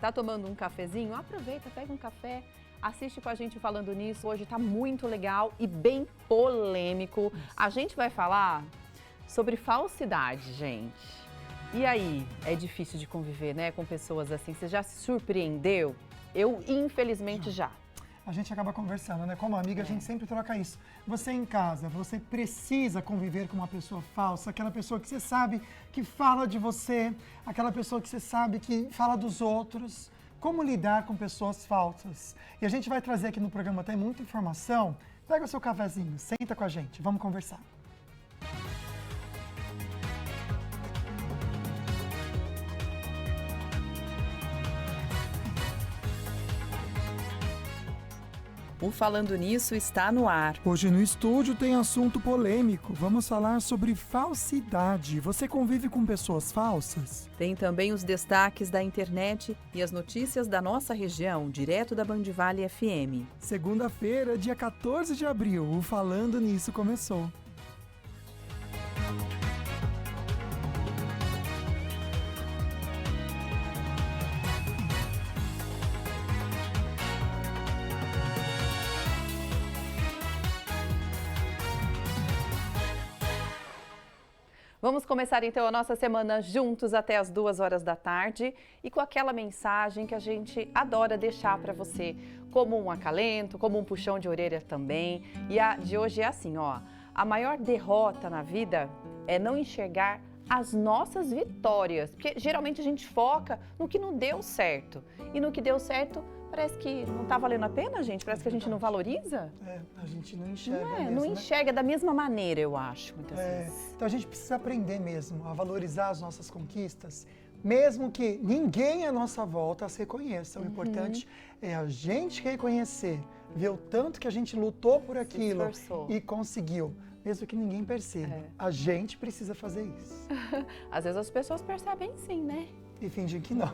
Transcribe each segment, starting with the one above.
Tá tomando um cafezinho? Aproveita, pega um café, assiste com a gente falando nisso. Hoje tá muito legal e bem polêmico. A gente vai falar sobre falsidade, gente. E aí, é difícil de conviver, né, com pessoas assim? Você já se surpreendeu? Eu, infelizmente, já. A gente acaba conversando, né? Como amiga, a gente sempre troca isso. Você em casa, você precisa conviver com uma pessoa falsa, aquela pessoa que você sabe que fala de você, aquela pessoa que você sabe que fala dos outros. Como lidar com pessoas falsas? E a gente vai trazer aqui no programa, tem muita informação. Pega o seu cafezinho, senta com a gente, vamos conversar. O Falando Nisso está no ar. Hoje no estúdio tem assunto polêmico. Vamos falar sobre falsidade. Você convive com pessoas falsas? Tem também os destaques da internet e as notícias da nossa região, direto da Band Vale FM. Segunda-feira, dia 14 de abril, o Falando Nisso começou. Vamos começar então a nossa semana juntos até as 2 horas da tarde e com aquela mensagem que a gente adora deixar para você, como um acalento, como um puxão de orelha também. E a de hoje é assim, ó, a maior derrota na vida é não enxergar as nossas vitórias, porque geralmente a gente foca no que não deu certo e no que deu certo parece que não está valendo a pena, gente, parece que a gente não valoriza. A gente não enxerga mesmo, não enxerga da mesma maneira, eu acho, muitas vezes. Então a gente precisa aprender mesmo a valorizar as nossas conquistas, mesmo que ninguém à nossa volta as reconheça. O importante é a gente reconhecer, ver o tanto que a gente lutou por aquilo e conseguiu. Mesmo que ninguém perceba. A gente precisa fazer isso. Às vezes as pessoas percebem sim, né? E fingem que não.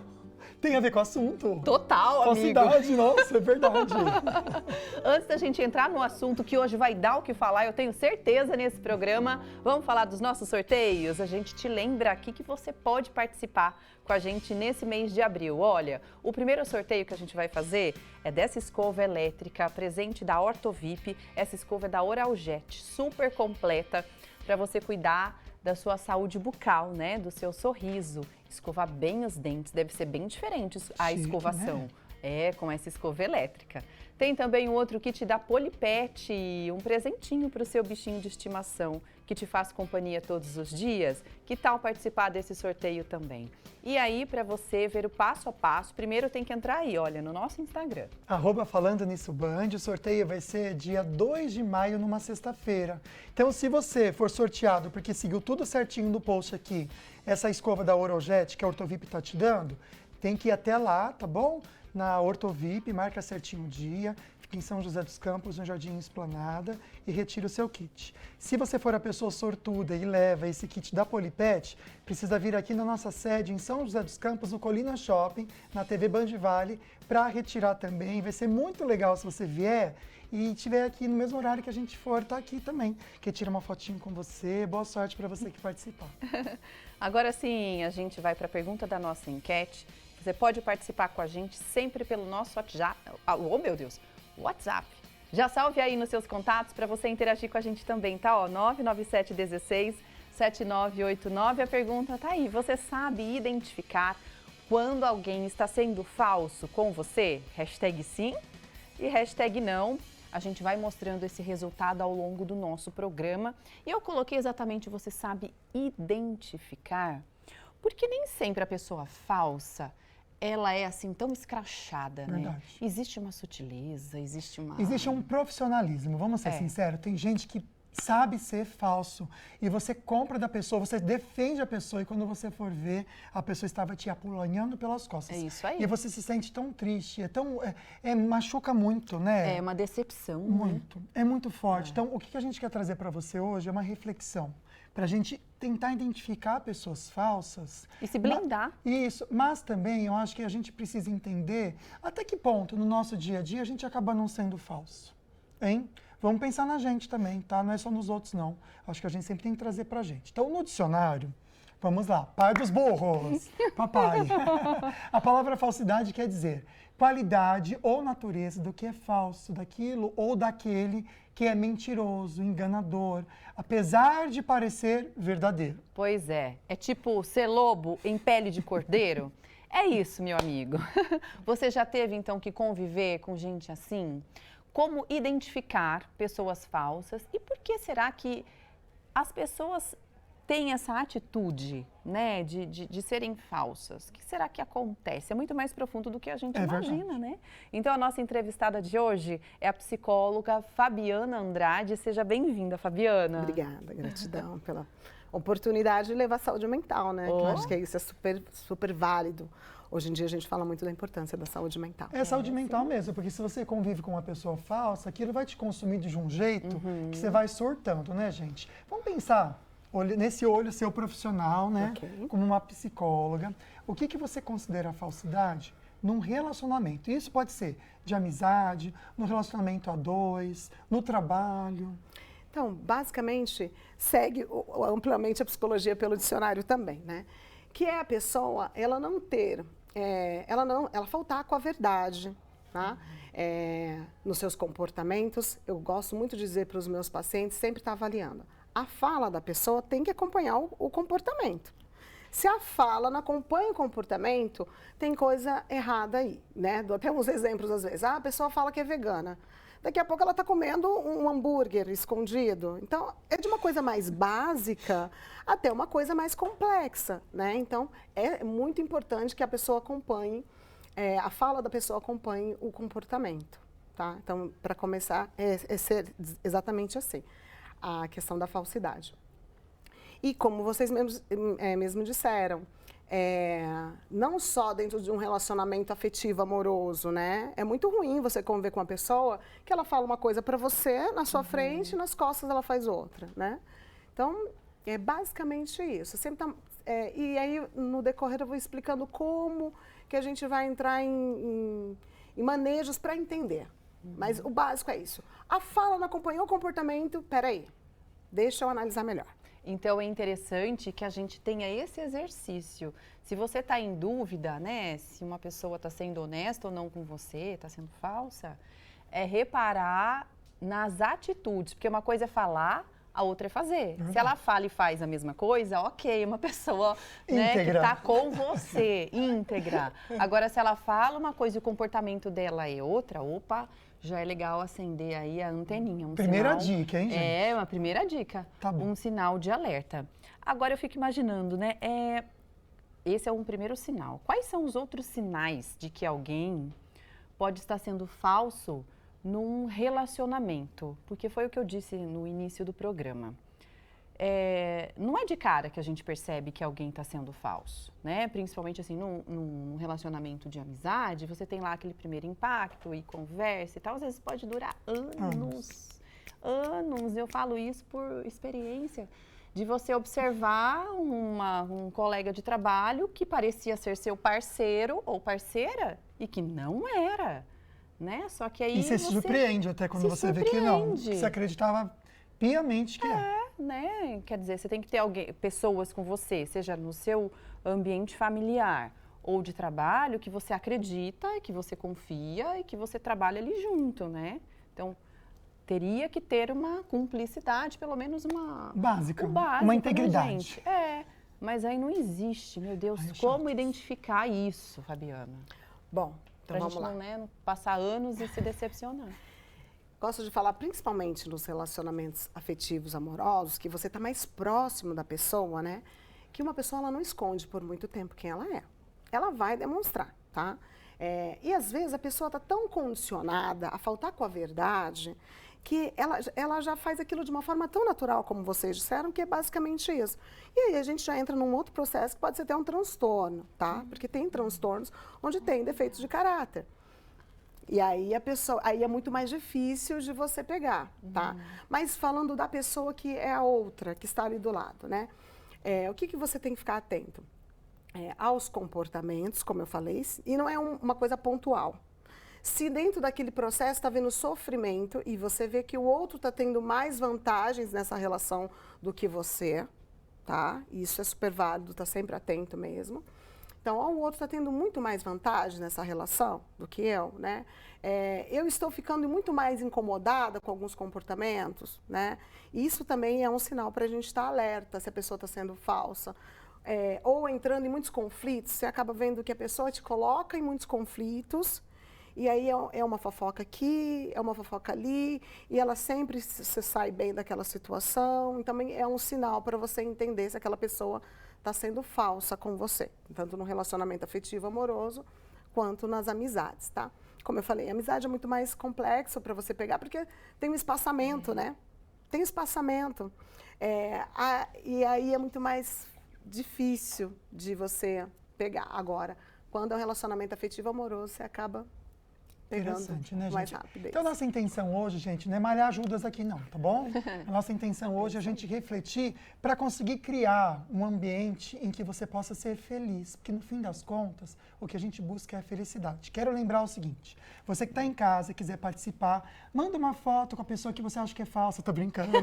Tem a ver com o assunto. Total, amigo. Falsidade, nossa, é verdade. Antes da gente entrar no assunto que hoje vai dar o que falar, eu tenho certeza nesse programa, vamos falar dos nossos sorteios? A gente te lembra aqui que você pode participar com a gente nesse mês de abril. Olha, o primeiro sorteio que a gente vai fazer é dessa escova elétrica, presente da Ortovip. Essa escova é da Oraljet, super completa, para você cuidar da sua saúde bucal, né? Do seu sorriso. Escovar bem os dentes, deve ser bem diferente a escovação. Né? Com essa escova elétrica. Tem também um outro kit da Polipet, um presentinho para o seu bichinho de estimação, que te faz companhia todos os dias. Que tal participar desse sorteio também? E aí, para você ver o passo a passo, primeiro tem que entrar aí, olha, no nosso Instagram. @Falando Nisso Band, o sorteio vai ser dia 2 de maio, numa sexta-feira. Então, se você for sorteado, porque seguiu tudo certinho no post aqui, essa escova da Oraljet que a Ortovip está te dando, tem que ir até lá, tá bom? Na Ortovip, marca certinho o dia, fica em São José dos Campos, no Jardim Esplanada, e retira o seu kit. Se você for a pessoa sortuda e leva esse kit da Polipet, precisa vir aqui na nossa sede em São José dos Campos, no Colina Shopping, na TV Band Vale, para retirar também. Vai ser muito legal se você vier e estiver aqui no mesmo horário que a gente for, tá aqui também. Que tira uma fotinho com você. Boa sorte para você que participar. Agora sim, a gente vai para a pergunta da nossa enquete. Você pode participar com a gente sempre pelo nosso WhatsApp. Oh, meu Deus! WhatsApp. Já salve aí nos seus contatos para você interagir com a gente também, tá? Ó, 99716-7989. A pergunta tá aí. Você sabe identificar quando alguém está sendo falso com você? Hashtag sim e hashtag não. A gente vai mostrando esse resultado ao longo do nosso programa. E eu coloquei exatamente você sabe identificar, porque nem sempre a pessoa falsa ela é assim tão escrachada, né? Existe uma sutileza, existe um profissionalismo, vamos ser sinceros. Tem gente que sabe ser falso e você compra da pessoa, você defende a pessoa e quando você for ver, a pessoa estava te apunhalando pelas costas. É isso aí. E você se sente tão triste, machuca muito, né? É uma decepção. Muito, é muito forte. Então, o que a gente quer trazer para você hoje é uma reflexão. Para a gente tentar identificar pessoas falsas. E se blindar. Isso, mas também eu acho que a gente precisa entender até que ponto no nosso dia a dia a gente acaba não sendo falso, hein? Vamos pensar na gente também, tá? Não é só nos outros, não. Acho que a gente sempre tem que trazer pra gente. Então, no dicionário, Vamos lá, pai dos burros, papai. A palavra falsidade quer dizer qualidade ou natureza do que é falso, daquilo ou daquele que é mentiroso, enganador, apesar de parecer verdadeiro. Pois é tipo ser lobo em pele de cordeiro? É isso, meu amigo. Você já teve, então, que conviver com gente assim? Como identificar pessoas falsas e por que será que as pessoas têm essa atitude, né, de serem falsas? O que será que acontece? É muito mais profundo do que a gente imagina, verdade. né? Então, a nossa entrevistada de hoje é a psicóloga Fabiana Andrade. Seja bem-vinda, Fabiana. Obrigada, gratidão pela oportunidade de levar saúde mental, né? Que eu acho que isso é super, super válido. Hoje em dia a gente fala muito da importância da saúde mental. É saúde mental mesmo, porque se você convive com uma pessoa falsa, aquilo vai te consumir de um jeito que você vai surtando, né, gente? Vamos pensar nesse olho seu profissional, né? Ok. Como uma psicóloga. O que você considera falsidade num relacionamento? Isso pode ser de amizade, no relacionamento a dois, no trabalho. Então, basicamente, segue amplamente a psicologia pelo dicionário também, né? Que é a pessoa, ela não ter, ela faltar com a verdade, tá? Nos seus comportamentos. Eu gosto muito de dizer para os meus pacientes, sempre estar avaliando. A fala da pessoa tem que acompanhar o comportamento. Se a fala não acompanha o comportamento, tem coisa errada aí, né? Dou até uns exemplos às vezes. A pessoa fala que é vegana. Daqui a pouco ela está comendo um hambúrguer escondido. Então, é de uma coisa mais básica até uma coisa mais complexa, né? Então, é muito importante que a pessoa acompanhe, a fala da pessoa acompanhe o comportamento, tá? Então, para começar, é ser exatamente assim, a questão da falsidade. E como vocês mesmo disseram, não só dentro de um relacionamento afetivo amoroso, né? É muito ruim você conviver com uma pessoa que ela fala uma coisa para você na sua frente e nas costas ela faz outra, né? Então, é basicamente isso. E aí, no decorrer, eu vou explicando como que a gente vai entrar em manejos para entender. Mas o básico é isso. A fala não acompanhou o comportamento, peraí, deixa eu analisar melhor. Então, é interessante que a gente tenha esse exercício. Se você está em dúvida, né, se uma pessoa está sendo honesta ou não com você, está sendo falsa, é reparar nas atitudes, porque uma coisa é falar, a outra é fazer. Se ela fala e faz a mesma coisa, ok, uma pessoa, né, que está com você, íntegra. Agora, se ela fala uma coisa e o comportamento dela é outra, opa, já é legal acender aí a anteninha. Primeira dica, hein, gente? É, uma primeira dica. Tá bom. Um sinal de alerta. Agora eu fico imaginando, né? Esse é um primeiro sinal. Quais são os outros sinais de que alguém pode estar sendo falso num relacionamento? Porque foi o que eu disse no início do programa. Não é de cara que a gente percebe que alguém está sendo falso, né? Principalmente assim, num relacionamento de amizade, você tem lá aquele primeiro impacto e conversa e tal, às vezes pode durar anos. Eu falo isso por experiência, de você observar um colega de trabalho que parecia ser seu parceiro ou parceira e que não era, né? Só que aí E você se surpreende até quando você vê que não, que você acreditava piamente que né? Quer dizer, você tem que ter pessoas com você, seja no seu ambiente familiar ou de trabalho, que você acredita e que você confia e que você trabalha ali junto, né? Então, teria que ter uma cumplicidade, pelo menos uma... Básica, básico, uma né, integridade. gente? Mas aí não existe, meu Deus, Ai, é como chato. identificar isso, Fabiana? Bom, então Pra vamos gente lá. não passar anos e se decepcionar. Gosto de falar principalmente nos relacionamentos afetivos amorosos, que você está mais próximo da pessoa, né? Que uma pessoa ela não esconde por muito tempo quem ela é. Ela vai demonstrar, tá? E às vezes a pessoa está tão condicionada a faltar com a verdade que ela já faz aquilo de uma forma tão natural, como vocês disseram, que é basicamente isso. E aí a gente já entra num outro processo que pode ser até um transtorno, tá? Porque tem transtornos onde tem defeitos de caráter. E aí aí é muito mais difícil de você pegar, tá? Mas falando da pessoa que é a outra, que está ali do lado, né? O que você tem que ficar atento? Aos comportamentos, como eu falei, e não é uma coisa pontual. Se dentro daquele processo está havendo sofrimento e você vê que o outro está tendo mais vantagens nessa relação do que você, tá? Isso é super válido, tá sempre atento mesmo. Então, o outro está tendo muito mais vantagem nessa relação do que eu, né? Eu estou ficando muito mais incomodada com alguns comportamentos, né? Isso também é um sinal para a gente estar alerta se a pessoa está sendo falsa. Ou entrando em muitos conflitos, você acaba vendo que a pessoa te coloca em muitos conflitos, e aí é uma fofoca aqui, é uma fofoca ali, e ela sempre se sai bem daquela situação. Então, também é um sinal para você entender se aquela pessoa está sendo falsa com você, tanto no relacionamento afetivo amoroso, quanto nas amizades, tá? Como eu falei, a amizade é muito mais complexo para você pegar, porque tem um espaçamento, né? Tem espaçamento. E aí é muito mais difícil de você pegar. Agora, quando é um relacionamento afetivo amoroso, você acaba pegando né, mais gente? rápido. Então, a nossa intenção hoje, gente, não é malhar Judas aqui não, tá bom? A nossa intenção hoje é a gente refletir para conseguir criar um ambiente em que você possa ser feliz. Porque, no fim das contas, o que a gente busca é a felicidade. Quero lembrar o seguinte, você que está em casa e quiser participar, manda uma foto com a pessoa que você acha que é falsa. Tô brincando.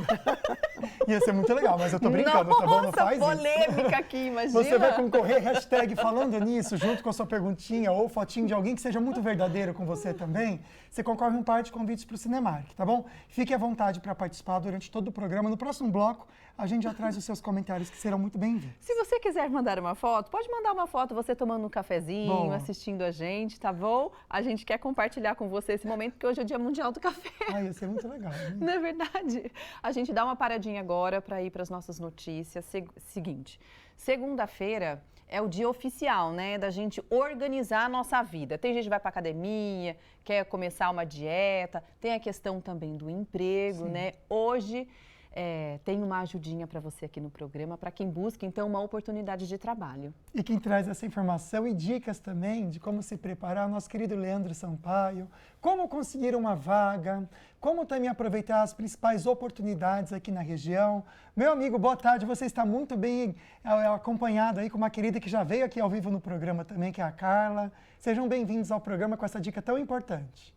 Ia ser muito legal, mas eu tô brincando, tá bom? Não faz polêmica isso. Aqui, imagina. Você vai concorrer, hashtag falando nisso, junto com a sua perguntinha ou fotinho de alguém que seja muito verdadeiro com você também, você concorre um par de convites para o Cinemark, tá bom? Fique à vontade para participar durante todo o programa. No próximo bloco, a gente já traz os seus comentários, que serão muito bem-vindos. Se você quiser mandar uma foto, pode mandar uma foto você tomando um cafezinho, Boa. assistindo a gente, tá bom? A gente quer compartilhar com você esse momento, porque hoje é o Dia Mundial do Café. Ia ser muito legal. Né? Não é verdade? A gente dá uma paradinha agora para ir para as nossas notícias. Seguinte, segunda-feira é o dia oficial, né, da gente organizar a nossa vida. Tem gente que vai para academia, quer começar uma dieta, tem a questão também do emprego, Sim. né? Hoje tem uma ajudinha para você aqui no programa, para quem busca, então, uma oportunidade de trabalho. E quem traz essa informação e dicas também de como se preparar, nosso querido Leandro Sampaio, como conseguir uma vaga, como também aproveitar as principais oportunidades aqui na região. Meu amigo, boa tarde, você está muito bem acompanhado aí com uma querida que já veio aqui ao vivo no programa também, que é a Carla. Sejam bem-vindos ao programa com essa dica tão importante.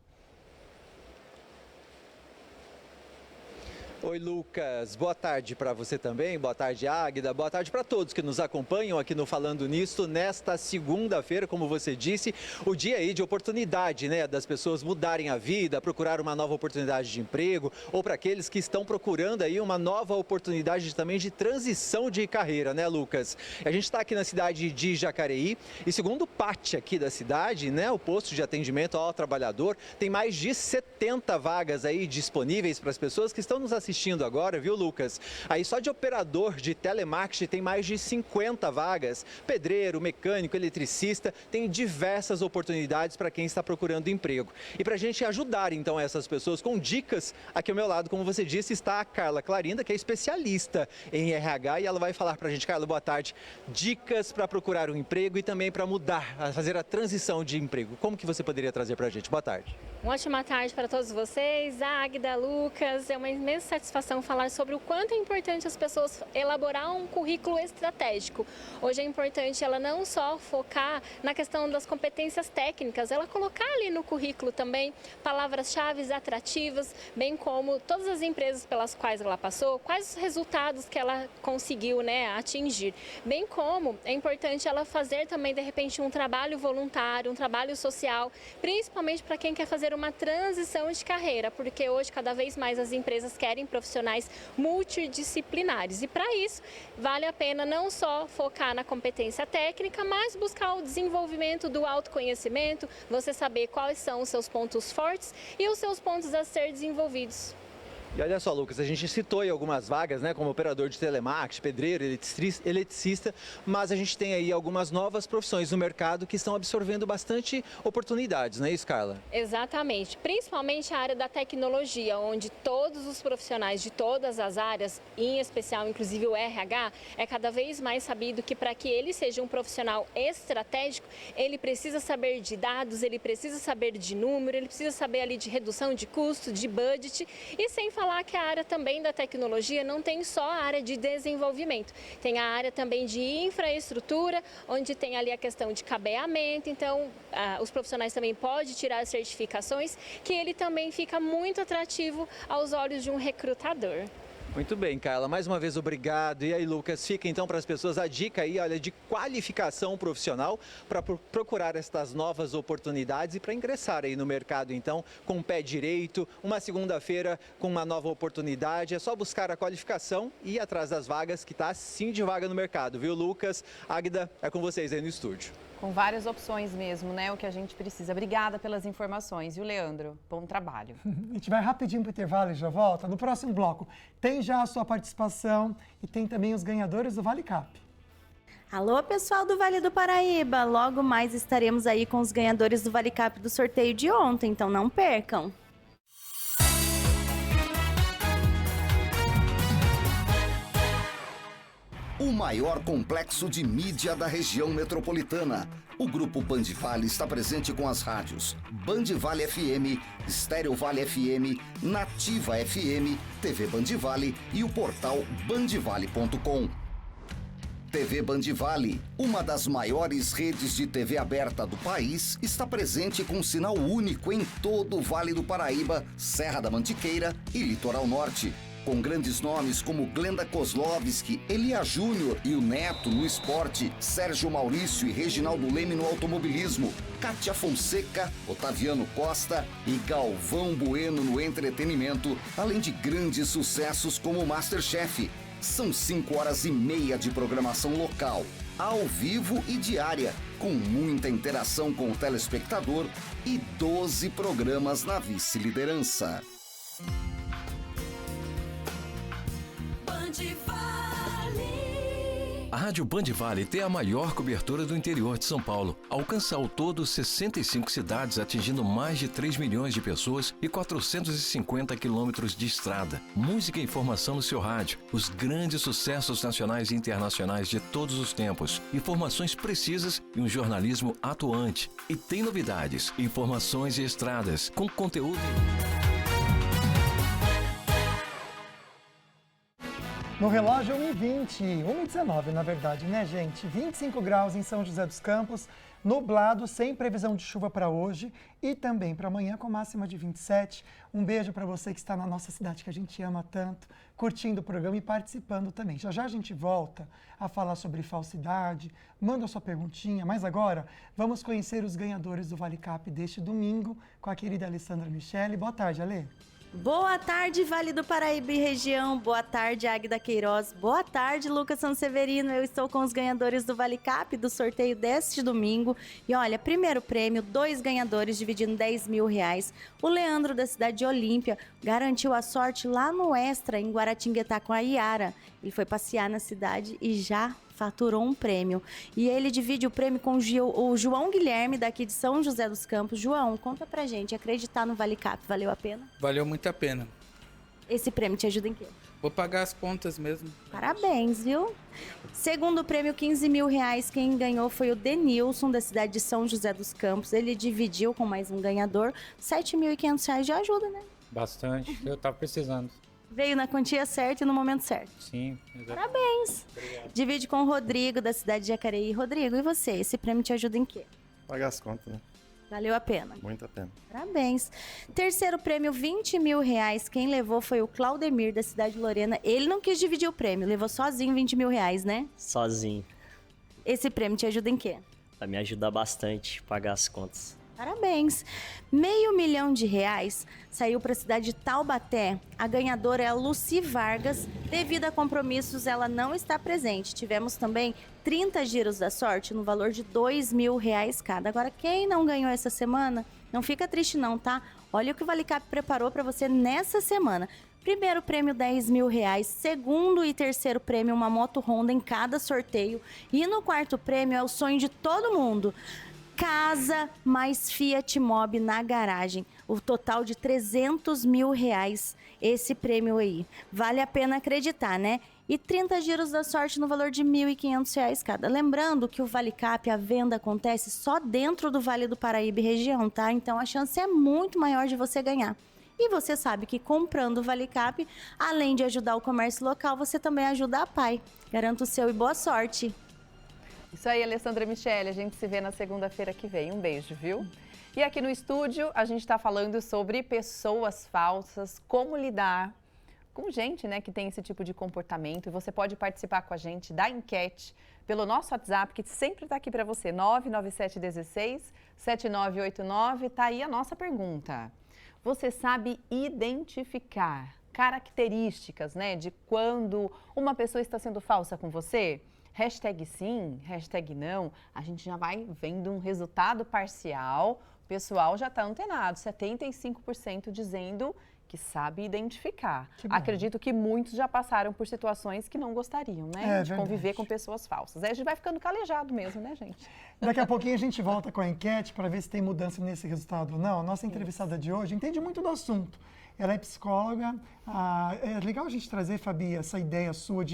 Oi, Lucas. Boa tarde para você também. Boa tarde, Águida. Boa tarde para todos que nos acompanham aqui no Falando Nisto nesta segunda-feira, como você disse, o dia aí de oportunidade, né, das pessoas mudarem a vida, procurar uma nova oportunidade de emprego, ou para aqueles que estão procurando aí uma nova oportunidade também de transição de carreira, né, Lucas? A gente está aqui na cidade de Jacareí e, segundo o PAT aqui da cidade, né, o posto de atendimento ao trabalhador, tem mais de 70 vagas aí disponíveis para as pessoas que estão nos assistindo agora, viu, Lucas? Aí só de operador de telemarketing tem mais de 50 vagas. Pedreiro, mecânico, eletricista, tem diversas oportunidades para quem está procurando emprego. E para a gente ajudar, então, essas pessoas com dicas, aqui ao meu lado, como você disse, está a Carla Clarinda, que é especialista em RH, e ela vai falar para a gente. Carla, boa tarde. Dicas para procurar um emprego e também para mudar, fazer a transição de emprego. Como que você poderia trazer para a gente? Boa tarde. Uma ótima tarde para todos vocês, Águida, Lucas. É uma imensa satisfação falar sobre o quanto é importante as pessoas elaborar um currículo estratégico. Hoje é importante ela não só focar na questão das competências técnicas, ela colocar ali no currículo também palavras-chave atrativas, bem como todas as empresas pelas quais ela passou, quais os resultados que ela conseguiu, né, atingir. Bem como é importante ela fazer também, de repente, um trabalho voluntário, um trabalho social, principalmente para quem quer fazer uma transição de carreira, porque hoje cada vez mais as empresas querem profissionais multidisciplinares e para isso vale a pena não só focar na competência técnica, mas buscar o desenvolvimento do autoconhecimento, você saber quais são os seus pontos fortes e os seus pontos a ser desenvolvidos. E olha só, Lucas, a gente citou aí algumas vagas, né, como operador de telemarketing, pedreiro, eletricista, mas a gente tem aí algumas novas profissões no mercado que estão absorvendo bastante oportunidades, não é isso, Carla? Exatamente, principalmente a área da tecnologia, onde todos os profissionais de todas as áreas, em especial inclusive o RH, é cada vez mais sabido que para que ele seja um profissional estratégico, ele precisa saber de dados, ele precisa saber de número, ele precisa saber ali de redução de custo, de budget e sem falar que a área também da tecnologia não tem só a área de desenvolvimento, tem a área também de infraestrutura, onde tem ali a questão de cabeamento, então os profissionais também podem tirar certificações, que ele também fica muito atrativo aos olhos de um recrutador. Muito bem, Carla. Mais uma vez, obrigado. E aí, Lucas, fica então para as pessoas a dica aí, olha, de qualificação profissional para procurar estas novas oportunidades e para ingressar aí no mercado, então, com o pé direito. Uma segunda-feira com uma nova oportunidade. É só buscar a qualificação e ir atrás das vagas, que está sim de vaga no mercado, viu, Lucas? Águida, é com vocês aí no estúdio. Com várias opções mesmo, né? O que a gente precisa. Obrigada pelas informações. E o Leandro, bom trabalho. A gente vai rapidinho para o intervalo e já volta. No próximo bloco tem já a sua participação e tem também os ganhadores do Vale Cap. Alô, pessoal do Vale do Paraíba! Logo mais estaremos aí com os ganhadores do Vale Cap do sorteio de ontem, então não percam! O maior complexo de mídia da região metropolitana. O Grupo Band Vale está presente com as rádios Band Vale FM, Estéreo Vale FM, Nativa FM, TV Band Vale e o portal bandvale.com. TV Band Vale, uma das maiores redes de TV aberta do país, está presente com um sinal único em todo o Vale do Paraíba, Serra da Mantiqueira e Litoral Norte. Com grandes nomes como Glenda Kozlovski, Elia Júnior e o Neto no esporte, Sérgio Maurício e Reginaldo Leme no automobilismo, Kátia Fonseca, Otaviano Costa e Galvão Bueno no entretenimento, além de grandes sucessos como Masterchef. São 5h30 de programação local, ao vivo e diária, com muita interação com o telespectador e 12 programas na vice-liderança. A Rádio Band Vale tem a maior cobertura do interior de São Paulo. Alcança ao todo 65 cidades, atingindo mais de 3 milhões de pessoas e 450 quilômetros de estrada. Música e informação no seu rádio. Os grandes sucessos nacionais e internacionais de todos os tempos. Informações precisas e um jornalismo atuante. E tem novidades, informações e estradas, com conteúdo... No relógio 1h20, 1h19 na verdade, né, gente? 25 graus em São José dos Campos, nublado, sem previsão de chuva para hoje e também para amanhã com máxima de 27. Um beijo para você que está na nossa cidade, que a gente ama tanto, curtindo o programa e participando também. Já já a gente volta a falar sobre falsidade, manda a sua perguntinha, mas agora vamos conhecer os ganhadores do Vale Cap deste domingo com a querida Alessandra Michele. Boa tarde, Alê. Boa tarde, Vale do Paraíba e região. Boa tarde, Águida Queiroz. Boa tarde, Lucas Sanseverino. Eu estou com os ganhadores do Vale Cap do sorteio deste domingo. E olha, primeiro prêmio, 2 ganhadores dividindo R$10.000. O Leandro, da cidade de Olímpia, garantiu a sorte lá no Extra, em Guaratinguetá, com a Iara. Ele foi passear na cidade e já faturou um prêmio. E ele divide o prêmio com o João Guilherme, daqui de São José dos Campos. João, conta pra gente, acreditar no Vale Cap, valeu a pena? Valeu muito a pena. Esse prêmio te ajuda em quê? Vou pagar as contas mesmo. Parabéns, viu? Segundo prêmio, R$15.000. Quem ganhou foi o Denilson, da cidade de São José dos Campos. Ele dividiu com mais um ganhador. R$7.500 de ajuda, né? Bastante. Eu tava precisando. Veio na quantia certa e no momento certo. Sim, exatamente. Parabéns. Obrigado. Divide com o Rodrigo, da cidade de Jacareí. Rodrigo, e você? Esse prêmio te ajuda em quê? Pagar as contas, né? Valeu a pena. Muito a pena. Parabéns. Terceiro prêmio, R$20.000. Quem levou foi o Claudemir, da cidade de Lorena. Ele não quis dividir o prêmio, levou sozinho R$20.000, né? Sozinho. Esse prêmio te ajuda em quê? Vai me ajudar bastante a pagar as contas. Parabéns. R$500 mil saiu para a cidade de Taubaté. A ganhadora é a Lucy Vargas. Devido a compromissos, ela não está presente. Tivemos também 30 giros da sorte no valor de R$2.000 cada. Agora, quem não ganhou essa semana, não fica triste não, tá? Olha o que o Vale Cap preparou para você nessa semana. Primeiro prêmio, R$10.000. Segundo e terceiro prêmio, uma moto Honda em cada sorteio. E no quarto prêmio, é o sonho de todo mundo: casa mais Fiat Mobi na garagem. O total de R$300 mil, esse prêmio aí. Vale a pena acreditar, né? E 30 giros da sorte no valor de R$1.500 cada. Lembrando que o Vale Cap, a venda acontece só dentro do Vale do Paraíba e região, tá? Então a chance é muito maior de você ganhar. E você sabe que comprando o Vale Cap, além de ajudar o comércio local, você também ajuda a PAI. Garanto o seu e boa sorte! Isso aí, Alessandra Michele, a gente se vê na segunda-feira que vem. Um beijo, viu? E aqui no estúdio, a gente está falando sobre pessoas falsas, como lidar com gente, né, que tem esse tipo de comportamento. E você pode participar com a gente da enquete pelo nosso WhatsApp, que sempre está aqui para você, 99716-7989. Tá aí a nossa pergunta. Você sabe identificar características, né, de quando uma pessoa está sendo falsa com você? Hashtag sim, hashtag não. A gente já vai vendo um resultado parcial. O pessoal já está antenado, 75% dizendo que sabe identificar. Acredito que muitos já passaram por situações que não gostariam, né? De conviver com pessoas falsas. Aí a gente vai ficando calejado mesmo, né, gente? Daqui a pouquinho a gente volta com a enquete para ver se tem mudança nesse resultado ou não. Nossa entrevistada de hoje entende muito do assunto. Ela é psicóloga. É legal a gente trazer, Fabi, essa ideia sua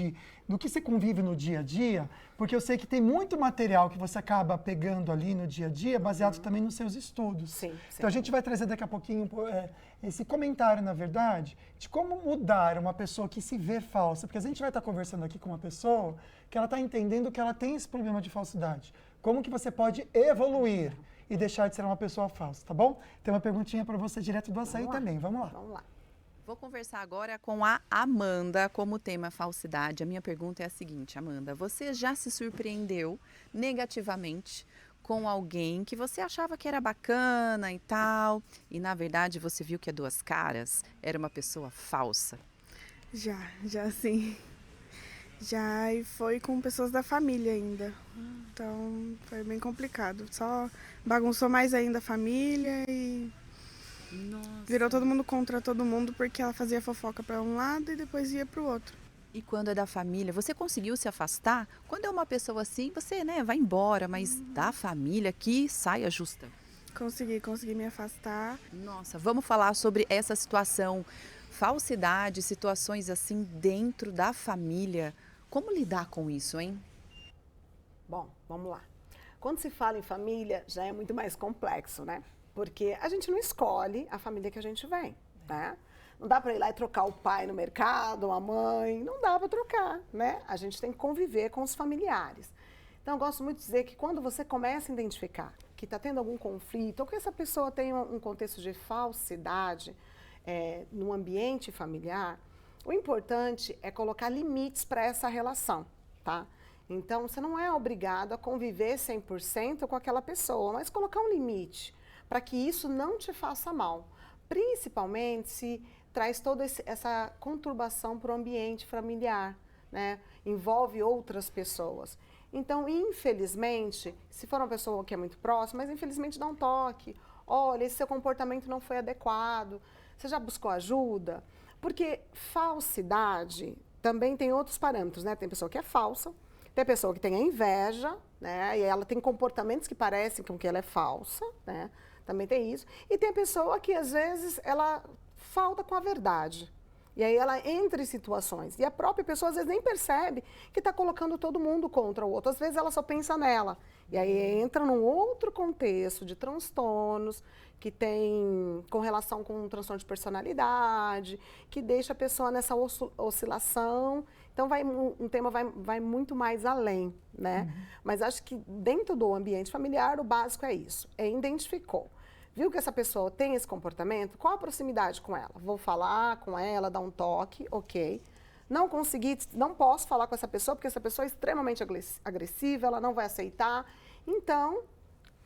do que você convive no dia a dia, porque eu sei que tem muito material que você acaba pegando ali no dia a dia, baseado também nos seus estudos. Sim. Então a gente vai trazer daqui a pouquinho esse comentário, na verdade, de como mudar uma pessoa que se vê falsa, porque a gente vai estar conversando aqui com uma pessoa que ela está entendendo que ela tem esse problema de falsidade. Como que você pode evoluir e deixar de ser uma pessoa falsa, tá bom? Tem uma perguntinha para você direto do açaí também, vamos lá. Vamos lá. Vou conversar agora com a Amanda, como tema falsidade. A minha pergunta é a seguinte, Amanda, você já se surpreendeu negativamente com alguém que você achava que era bacana e tal, e na verdade você viu que é duas caras, era uma pessoa falsa? Já sim. Já, e foi com pessoas da família ainda. Então, foi bem complicado. Só bagunçou mais ainda a família e virou todo mundo contra todo mundo, porque ela fazia fofoca para um lado e depois ia para o outro. E quando é da família, você conseguiu se afastar? Quando é uma pessoa assim, você, né, vai embora, mas da família que saia justa. Consegui me afastar. Nossa, vamos falar sobre essa situação, falsidade, situações assim dentro da família. Como lidar com isso, hein? Bom, vamos lá. Quando se fala em família, já é muito mais complexo, né? Porque a gente não escolhe a família que a gente vem, né? Não dá para ir lá e trocar o pai no mercado, a mãe, não dá para trocar, né? A gente tem que conviver com os familiares. Então, eu gosto muito de dizer que quando você começa a identificar que está tendo algum conflito, ou que essa pessoa tem um contexto de falsidade no ambiente familiar, o importante é colocar limites para essa relação, tá? Então, você não é obrigado a conviver 100% com aquela pessoa, mas colocar um limite para que isso não te faça mal. Principalmente se traz toda essa conturbação para o ambiente familiar, né? Envolve outras pessoas. Então, infelizmente, se for uma pessoa que é muito próxima, mas infelizmente dá um toque. Olha, esse seu comportamento não foi adequado. Você já buscou ajuda? Porque falsidade também tem outros parâmetros, né? Tem pessoa que é falsa, tem pessoa que tem a inveja, né? E ela tem comportamentos que parecem com que ela é falsa, né? Também tem isso. E tem a pessoa que, às vezes, ela falta com a verdade. E aí ela entra em situações. E a própria pessoa, às vezes, nem percebe que está colocando todo mundo contra o outro. Às vezes, ela só pensa nela. E aí entra num outro contexto de transtornos, que tem com relação com um transtorno de personalidade, que deixa a pessoa nessa oscilação. Então, um tema vai muito mais além, né? Mas acho que dentro do ambiente familiar, o básico é isso. Identificou. Viu que essa pessoa tem esse comportamento? Qual a proximidade com ela? Vou falar com ela, dar um toque, ok. Não consegui, não posso falar com essa pessoa, porque essa pessoa é extremamente agressiva, ela não vai aceitar. Então,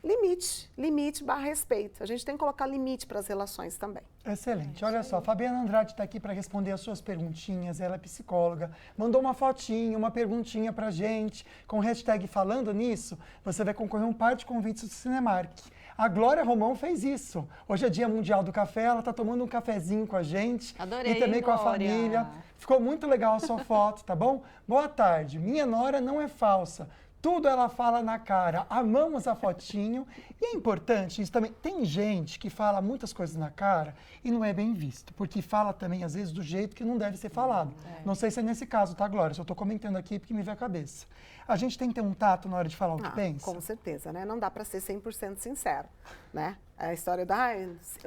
limite/respeito. A gente tem que colocar limite para as relações também. Excelente. Olha só, a Fabiana Andrade está aqui para responder as suas perguntinhas. Ela é psicóloga. Mandou uma fotinha, uma perguntinha para a gente. Com o hashtag Falando Nisso, você vai concorrer um par de convites do Cinemark. A Glória Romão fez isso. Hoje é Dia Mundial do Café, ela está tomando um cafezinho com a gente. Adorei, e também com a Glória. família. Ficou muito legal a sua foto, tá bom? Boa tarde. Minha nora não é falsa. Tudo ela fala na cara. Amamos a fotinho. E é importante isso também. Tem gente que fala muitas coisas na cara e não é bem visto. Porque fala também, às vezes, do jeito que não deve ser falado. Não sei se é nesse caso, tá, Glória? Só estou comentando aqui porque me veio a cabeça. A gente tem que ter um tato na hora de falar o que pensa? Com certeza, né? Não dá para ser 100% sincero, né? A história da...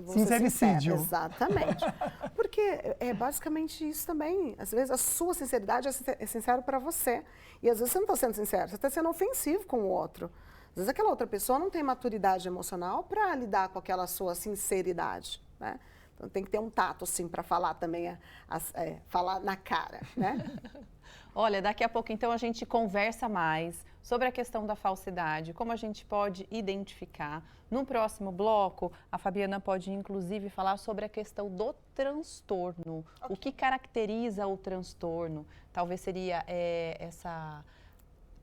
Sincericídio. Exatamente. Porque é basicamente isso também. Às vezes a sua sinceridade é sincero para você. E às vezes você não está sendo sincero, você está sendo ofensivo com o outro. Às vezes aquela outra pessoa não tem maturidade emocional para lidar com aquela sua sinceridade, né? Então tem que ter um tato, assim, para falar também, falar na cara, né? Olha, daqui a pouco então a gente conversa mais sobre a questão da falsidade, como a gente pode identificar. No próximo bloco, a Fabiana pode inclusive falar sobre a questão do transtorno. O que caracteriza o transtorno? Talvez seria essa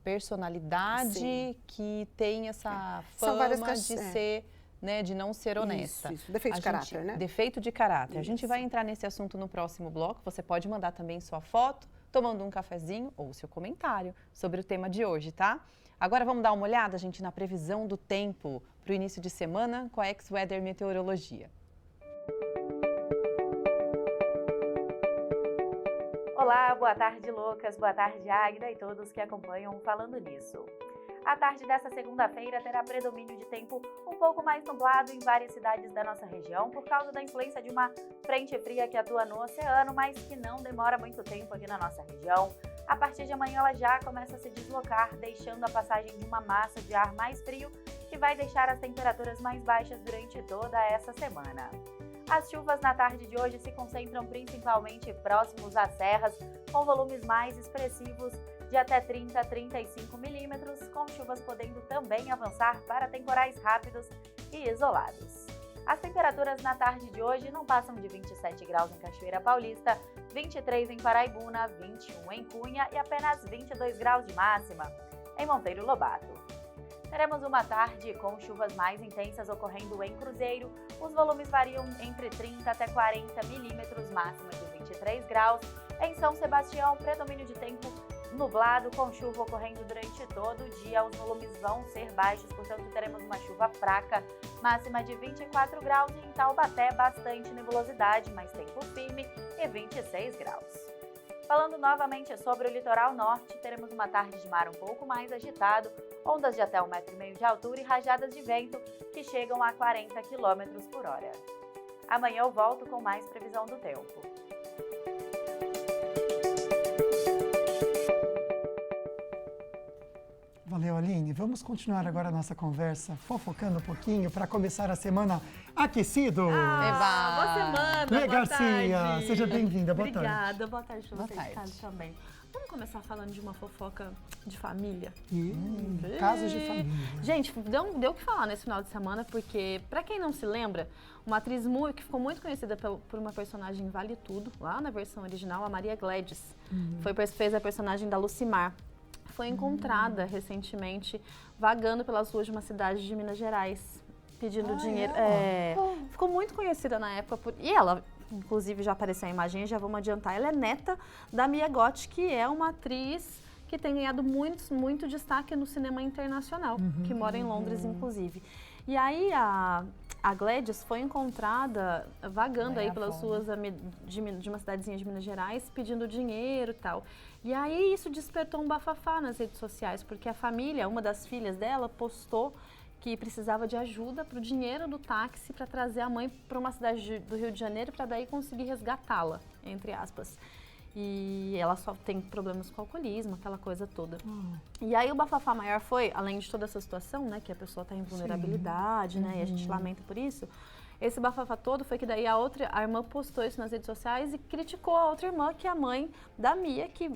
personalidade que tem essa fama de ser... Né, de não ser honesta. Isso. Defeito de caráter, né? Defeito de caráter. Isso. A gente vai entrar nesse assunto no próximo bloco. Você pode mandar também sua foto, tomando um cafezinho ou seu comentário sobre o tema de hoje, tá? Agora vamos dar uma olhada, gente, na previsão do tempo para o início de semana com a X-Weather Meteorologia. Olá, boa tarde, Lucas, boa tarde, Águida e todos que acompanham Falando Nisso. A tarde desta segunda-feira terá predomínio de tempo um pouco mais nublado em várias cidades da nossa região por causa da influência de uma frente fria que atua no oceano, mas que não demora muito tempo aqui na nossa região. A partir de amanhã ela já começa a se deslocar, deixando a passagem de uma massa de ar mais frio que vai deixar as temperaturas mais baixas durante toda essa semana. As chuvas na tarde de hoje se concentram principalmente próximos às serras, com volumes mais expressivos de até 30 a 35 milímetros, com chuvas podendo também avançar para temporais rápidos e isolados. As temperaturas na tarde de hoje não passam de 27 graus em Cachoeira Paulista, 23 em Paraibuna, 21 em Cunha e apenas 22 graus de máxima em Monteiro Lobato. Teremos uma tarde com chuvas mais intensas ocorrendo em Cruzeiro. Os volumes variam entre 30 até 40 milímetros, máxima de 23 graus. Em São Sebastião, predomínio de tempo nublado, com chuva ocorrendo durante todo o dia. Os volumes vão ser baixos, portanto teremos uma chuva fraca, máxima de 24 graus. E em Taubaté, bastante nebulosidade, mas tempo firme e 26 graus. Falando novamente sobre o litoral norte, teremos uma tarde de mar um pouco mais agitado, ondas de até 1,5 metro de altura e rajadas de vento que chegam a 40 km por hora. Amanhã eu volto com mais previsão do tempo. Valeu, Aline. Vamos continuar agora a nossa conversa, fofocando um pouquinho para começar a semana aquecido. Boa semana, Lê boa Garcia, tarde. seja bem-vinda, boa tarde. Obrigada, boa tarde para Boa vocês de tarde. casa também. Vamos começar falando de uma fofoca de família? Casos de família. Gente, deu o que falar nesse final de semana, porque, pra quem não se lembra, uma atriz que ficou muito conhecida por uma personagem Vale Tudo, lá na versão original, a Maria Gladys, fez a personagem da Lucimar. Foi encontrada recentemente vagando pelas ruas de uma cidade de Minas Gerais, pedindo dinheiro. Ficou muito conhecida na época. E ela, inclusive, já apareceu a imagem, já vamos adiantar. Ela é neta da Mia Gotti, que é uma atriz que tem ganhado muito destaque no cinema internacional, que mora em Londres, inclusive. E aí a Gladys foi encontrada vagando aí pelas ruas de uma cidadezinha de Minas Gerais, pedindo dinheiro e tal. E aí isso despertou um bafafá nas redes sociais, porque a família, uma das filhas dela, postou que precisava de ajuda para o dinheiro do táxi para trazer a mãe para uma cidade do Rio de Janeiro para daí conseguir resgatá-la, entre aspas. E ela só tem problemas com alcoolismo, aquela coisa toda. E aí o bafafá maior foi, além de toda essa situação, né, que a pessoa está em vulnerabilidade, né, e a gente lamenta por isso, esse bafafá todo foi que daí a irmã postou isso nas redes sociais e criticou a outra irmã, que é a mãe da Mia, que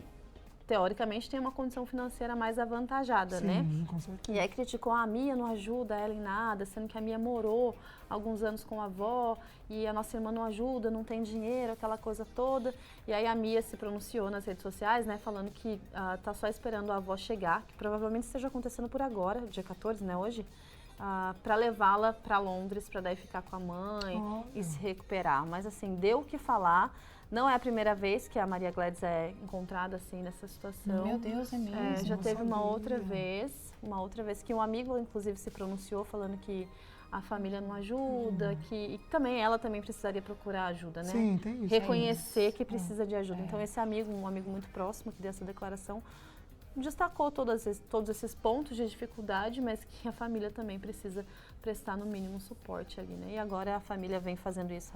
teoricamente tem uma condição financeira mais avantajada, né? Com certeza. E aí criticou a Mia, não ajuda ela em nada, sendo que a Mia morou alguns anos com a avó e a nossa irmã não ajuda, não tem dinheiro, aquela coisa toda. E aí a Mia se pronunciou nas redes sociais, né, falando que tá só esperando a avó chegar, que provavelmente esteja acontecendo por agora, dia 14, né, hoje, para levá-la para Londres, para daí ficar com a mãe e se recuperar. Mas assim, deu o que falar. Não é a primeira vez que a Maria Gladys é encontrada assim nessa situação. Meu Deus, é mesmo? Já teve uma outra vez que um amigo inclusive se pronunciou falando que a família não ajuda, que também ela também precisaria procurar ajuda, né? Sim, tem isso. Reconhecer que precisa de ajuda. Então esse amigo, um amigo muito próximo que deu essa declaração, destacou todos esses pontos de dificuldade, mas que a família também precisa prestar no mínimo suporte ali, né? E agora a família vem fazendo isso.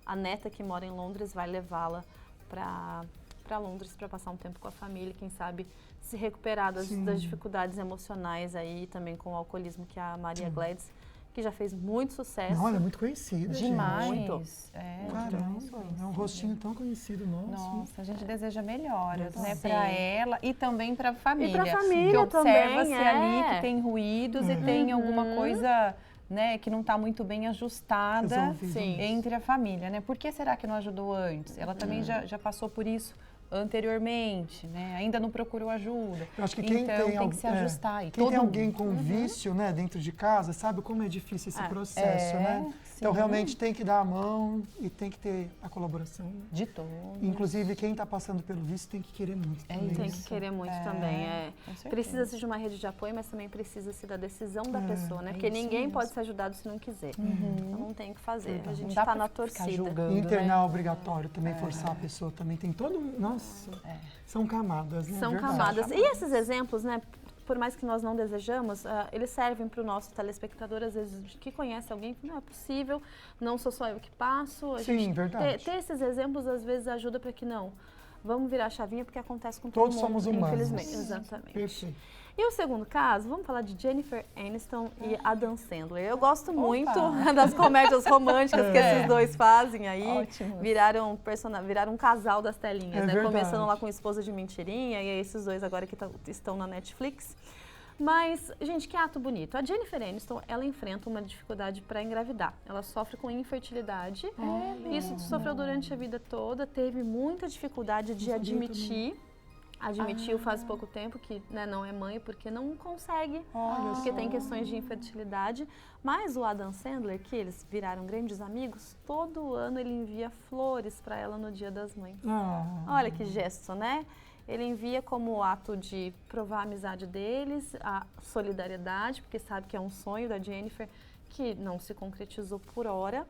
A neta que mora em Londres vai levá-la para Londres para passar um tempo com a família, quem sabe se recuperar das dificuldades emocionais aí, também com o alcoolismo que a Maria Gladys, que já fez muito sucesso. Não, ela é muito conhecida, Demais. gente. Muito. Caramba, é um rostinho tão conhecido, Nossa, a gente deseja melhoras, né, Sim. para ela e também para a família. E pra família que observa-se também, ali que tem ruídos e tem alguma coisa, né, que não está muito bem ajustada Resolvido. entre a família, né? Por que será que não ajudou antes? Ela também já passou por isso anteriormente, né? Ainda não procurou ajuda. Eu acho que quem então, tem que se ajustar. E quem todo tem alguém mundo. com vício, né, dentro de casa, sabe como é difícil esse processo, né? Então, realmente tem que dar a mão e tem que ter a colaboração. De todos. Inclusive, quem está passando pelo vício tem que querer muito. também. Tem que querer muito também. Precisa-se de uma rede de apoio, mas também precisa-se da decisão da pessoa, né? Porque ninguém pode ser ajudado se não quiser. Então não tem o que fazer. A gente está na torcida. Internar obrigatório também, forçar a pessoa também. Tem todo... Nossa, são camadas, né? São camadas. E esses exemplos, né? Por mais que nós não desejamos, eles servem para o nosso telespectador, às vezes, que conhece alguém que não é possível, não sou só eu que passo. Sim, verdade. Ter esses exemplos, às vezes, ajuda para que não. Vamos virar a chavinha, porque acontece com todo mundo. Todos somos humanos. Infelizmente. Exatamente. Perfeito. E o segundo caso, vamos falar de Jennifer Aniston e Adam Sandler. Eu gosto muito das comédias românticas que esses dois fazem aí. Ótimo. Viraram um casal das telinhas, né? Verdade. Começando lá com Esposa de Mentirinha e esses dois agora que estão na Netflix. Mas, gente, que ato bonito. A Jennifer Aniston, ela enfrenta uma dificuldade para engravidar. Ela sofre com infertilidade. Isso sofreu durante a vida toda, teve muita dificuldade de admitir. Admitiu faz pouco tempo que, né, não é mãe porque não consegue, porque tem questões de infertilidade. Mas o Adam Sandler, que eles viraram grandes amigos, todo ano ele envia flores para ela no Dia das Mães. Olha que gesto, né? Ele envia como ato de provar a amizade deles, a solidariedade, porque sabe que é um sonho da Jennifer que não se concretizou por hora.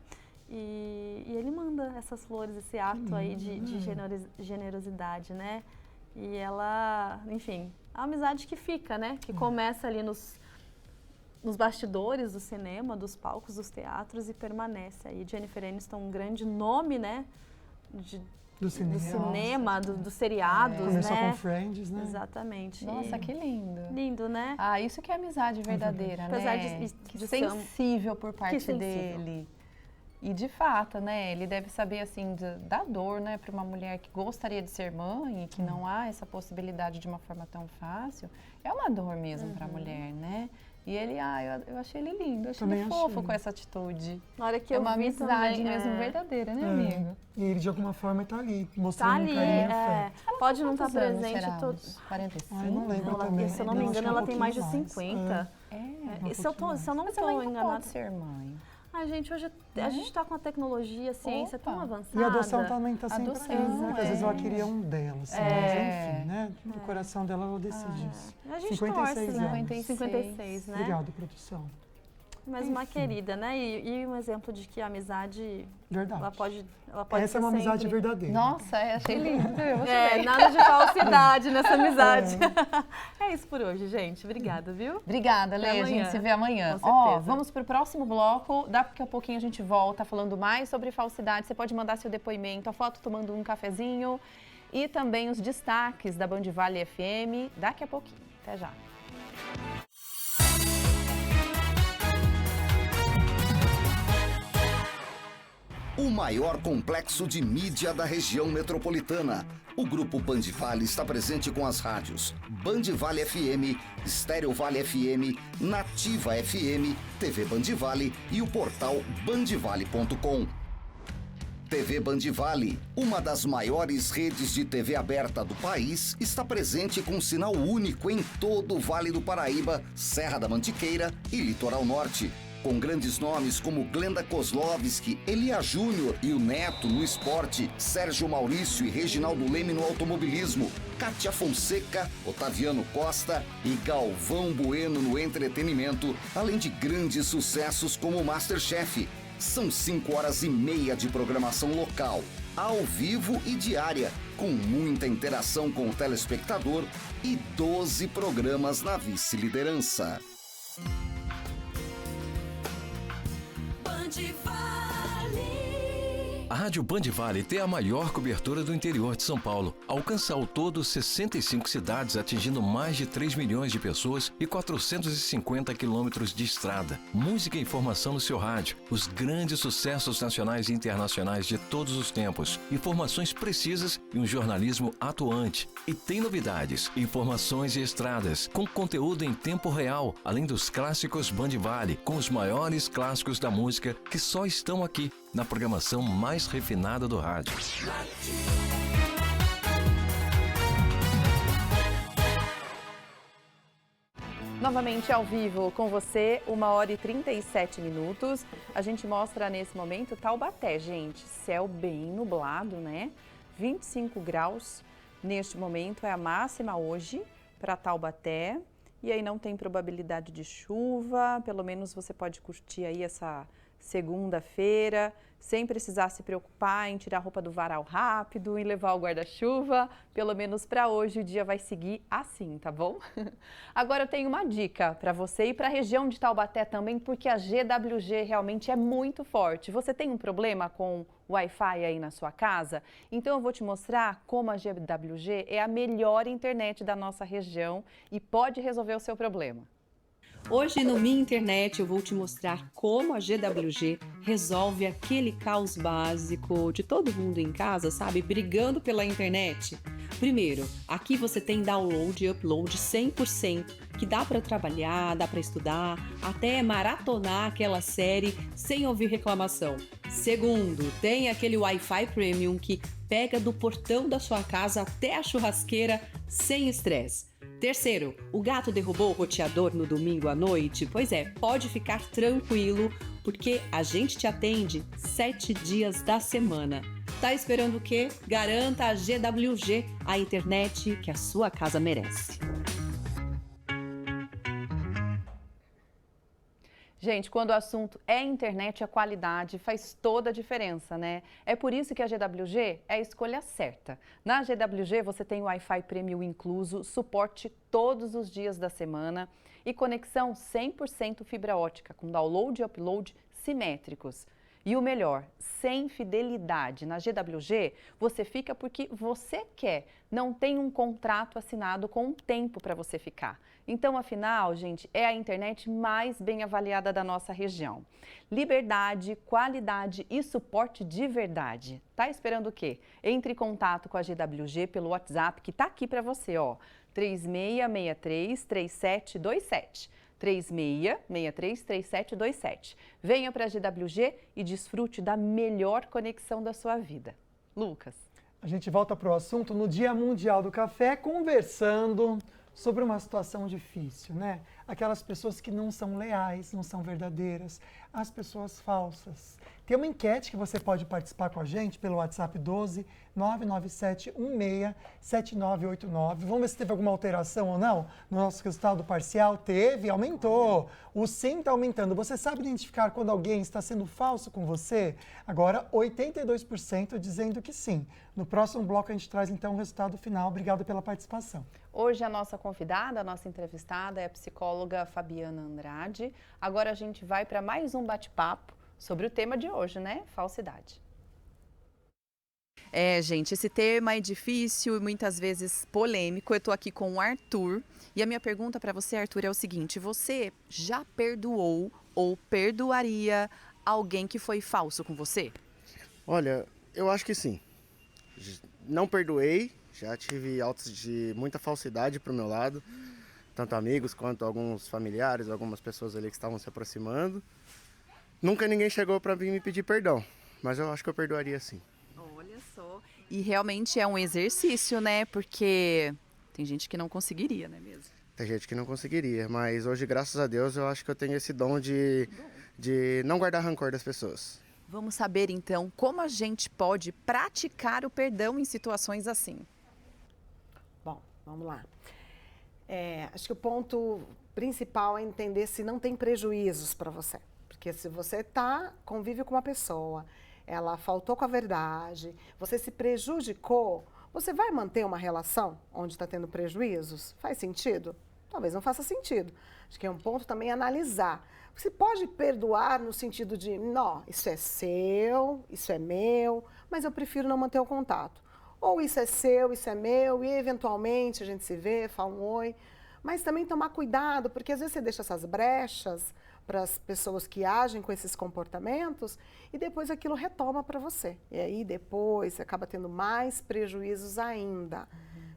E ele manda essas flores, esse ato aí de generosidade, né? E ela, enfim, a amizade que fica, né? Que começa ali nos bastidores do cinema, dos palcos, dos teatros e permanece aí. Jennifer Aniston, um grande nome, né? Do cinema, dos seriados, Começou né? com Friends, né? Exatamente. Nossa, que lindo. Lindo, né? Isso que é amizade verdadeira, Apesar né? de sensível por parte dele. E de fato, né, ele deve saber, assim, da dor, né, para uma mulher que gostaria de ser mãe e que não há essa possibilidade de uma forma tão fácil. É uma dor mesmo para a mulher, né? E ele, eu achei ele lindo, eu achei ele fofo com essa atitude. Na hora que é eu uma vi amizade também, mesmo verdadeira, né, amigo? E ele, de alguma forma, está ali, mostrando ali, carinho e afeto. Pode não estar presente todos. 45? Não lembro também. Se eu não me engano, ela tem mais de 50. Se eu não estou enganada. Pode ser mãe. Ai, gente, hoje a gente está com a tecnologia, a ciência tão avançada. E a adoção também está sempre aí, né? Porque às vezes ela queria um dela, assim, mas enfim, né? No coração dela ela decide isso. A gente 56 torce, anos. né? 56, né? Obrigado, produção. Mas uma querida, né? E um exemplo de que a amizade... Verdade. Ela pode Essa é uma amizade verdadeira. Nossa, achei lindo. Nada de falsidade nessa amizade. É isso por hoje, gente. Obrigada, viu? Obrigada, Lê. A gente se vê amanhã. Com certeza. Vamos para o próximo bloco. Daqui a pouquinho a gente volta falando mais sobre falsidade. Você pode mandar seu depoimento, a foto tomando um cafezinho e também os destaques da Band Vale FM daqui a pouquinho. Até já. O maior complexo de mídia da região metropolitana. O Grupo Band Vale está presente com as rádios Band Vale FM, Estéreo Vale FM, Nativa FM, TV Band Vale e o portal bandvale.com. TV Band Vale, uma das maiores redes de TV aberta do país, está presente com um sinal único em todo o Vale do Paraíba, Serra da Mantiqueira e Litoral Norte. Com grandes nomes como Glenda Kozlovski, Elia Júnior e o Neto no esporte, Sérgio Maurício e Reginaldo Leme no automobilismo, Kátia Fonseca, Otaviano Costa e Galvão Bueno no entretenimento, além de grandes sucessos como Masterchef. São 5h30 de programação local, ao vivo e diária, com muita interação com o telespectador e 12 programas na vice-liderança. Band Vale. A Rádio Band Vale tem a maior cobertura do interior de São Paulo. Alcança ao todo 65 cidades, atingindo mais de 3 milhões de pessoas e 450 quilômetros de estrada. Música e informação no seu rádio. Os grandes sucessos nacionais e internacionais de todos os tempos. Informações precisas e um jornalismo atuante. E tem novidades, informações e estradas, com conteúdo em tempo real, além dos clássicos Band Vale, com os maiores clássicos da música que só estão aqui, na programação mais refinada do rádio. Novamente ao vivo com você, 1h37. A gente mostra nesse momento Taubaté, gente. Céu bem nublado, né? 25 graus neste momento é a máxima hoje para Taubaté. E aí não tem probabilidade de chuva, pelo menos você pode curtir aí essa segunda-feira, sem precisar se preocupar em tirar a roupa do varal rápido e levar o guarda-chuva. Pelo menos para hoje o dia vai seguir assim, tá bom? Agora eu tenho uma dica para você e para a região de Taubaté também, porque a GWG realmente é muito forte. Você tem um problema com Wi-Fi aí na sua casa? Então eu vou te mostrar como a GWG é a melhor internet da nossa região e pode resolver o seu problema. Hoje no Minha Internet eu vou te mostrar como a GWG resolve aquele caos básico de todo mundo em casa, sabe? Brigando pela internet. Primeiro, aqui você tem download e upload 100%, que dá para trabalhar, dá para estudar, até maratonar aquela série sem ouvir reclamação. Segundo, tem aquele Wi-Fi Premium que pega do portão da sua casa até a churrasqueira sem estresse. Terceiro, o gato derrubou o roteador no domingo à noite? Pois é, pode ficar tranquilo, porque a gente te atende 7 dias da semana. Tá esperando o quê? Garanta a GWG, a internet que a sua casa merece. Gente, quando o assunto é internet, a qualidade faz toda a diferença, né? É por isso que a GWG é a escolha certa. Na GWG você tem Wi-Fi Premium incluso, suporte todos os dias da semana e conexão 100% fibra ótica, com download e upload simétricos. E o melhor, sem fidelidade. Na GWG, você fica porque você quer, não tem um contrato assinado com um tempo para você ficar. Então, afinal, gente, é a internet mais bem avaliada da nossa região. Liberdade, qualidade e suporte de verdade. Tá esperando o quê? Entre em contato com a GWG pelo WhatsApp que tá aqui para você, ó, 3663-3727. 3663-3727. Venha para a GWG e desfrute da melhor conexão da sua vida. Lucas. A gente volta para o assunto no Dia Mundial do Café, conversando sobre uma situação difícil, né? Aquelas pessoas que não são leais, não são verdadeiras, as pessoas falsas. Tem uma enquete que você pode participar com a gente pelo WhatsApp 12 997 16 7989. Vamos ver se teve alguma alteração ou não no nosso resultado parcial. Teve, aumentou. O sim está aumentando. Você sabe identificar quando alguém está sendo falso com você? Agora, 82% dizendo que sim. No próximo bloco a gente traz então o resultado final. Obrigado pela participação. Hoje a nossa convidada, a nossa entrevistada é a psicóloga Fabiana Andrade. Agora a gente vai para mais um bate-papo sobre o tema de hoje, né? Falsidade. Gente, esse tema é difícil e muitas vezes polêmico. Eu estou aqui com o Arthur e a minha pergunta para você, Arthur, é o seguinte: você já perdoou ou perdoaria alguém que foi falso com você? Olha, eu acho que sim. Não perdoei, já tive autos de muita falsidade pro meu lado, tanto amigos quanto alguns familiares, algumas pessoas ali que estavam se aproximando. Nunca ninguém chegou para mim me pedir perdão, mas eu acho que eu perdoaria sim. Olha só. E realmente é um exercício, né? Porque tem gente que não conseguiria, não é mesmo? Tem gente que não conseguiria, mas hoje, graças a Deus, eu acho que eu tenho esse dom de não guardar rancor das pessoas. Vamos saber, então, como a gente pode praticar o perdão em situações assim. Bom, vamos lá. Acho que o ponto principal é entender se não tem prejuízos para você. Porque se você convive com uma pessoa, ela faltou com a verdade, você se prejudicou, você vai manter uma relação onde está tendo prejuízos? Faz sentido? talvez não faça sentido. Acho que é um ponto também analisar. Você pode perdoar no sentido de, não, isso é seu, isso é meu, mas eu prefiro não manter o contato. Ou isso é seu, isso é meu, e eventualmente a gente se vê, fala um oi. Mas também tomar cuidado, porque às vezes você deixa essas brechas para as pessoas que agem com esses comportamentos e depois aquilo retoma para você. E aí depois você acaba tendo mais prejuízos ainda.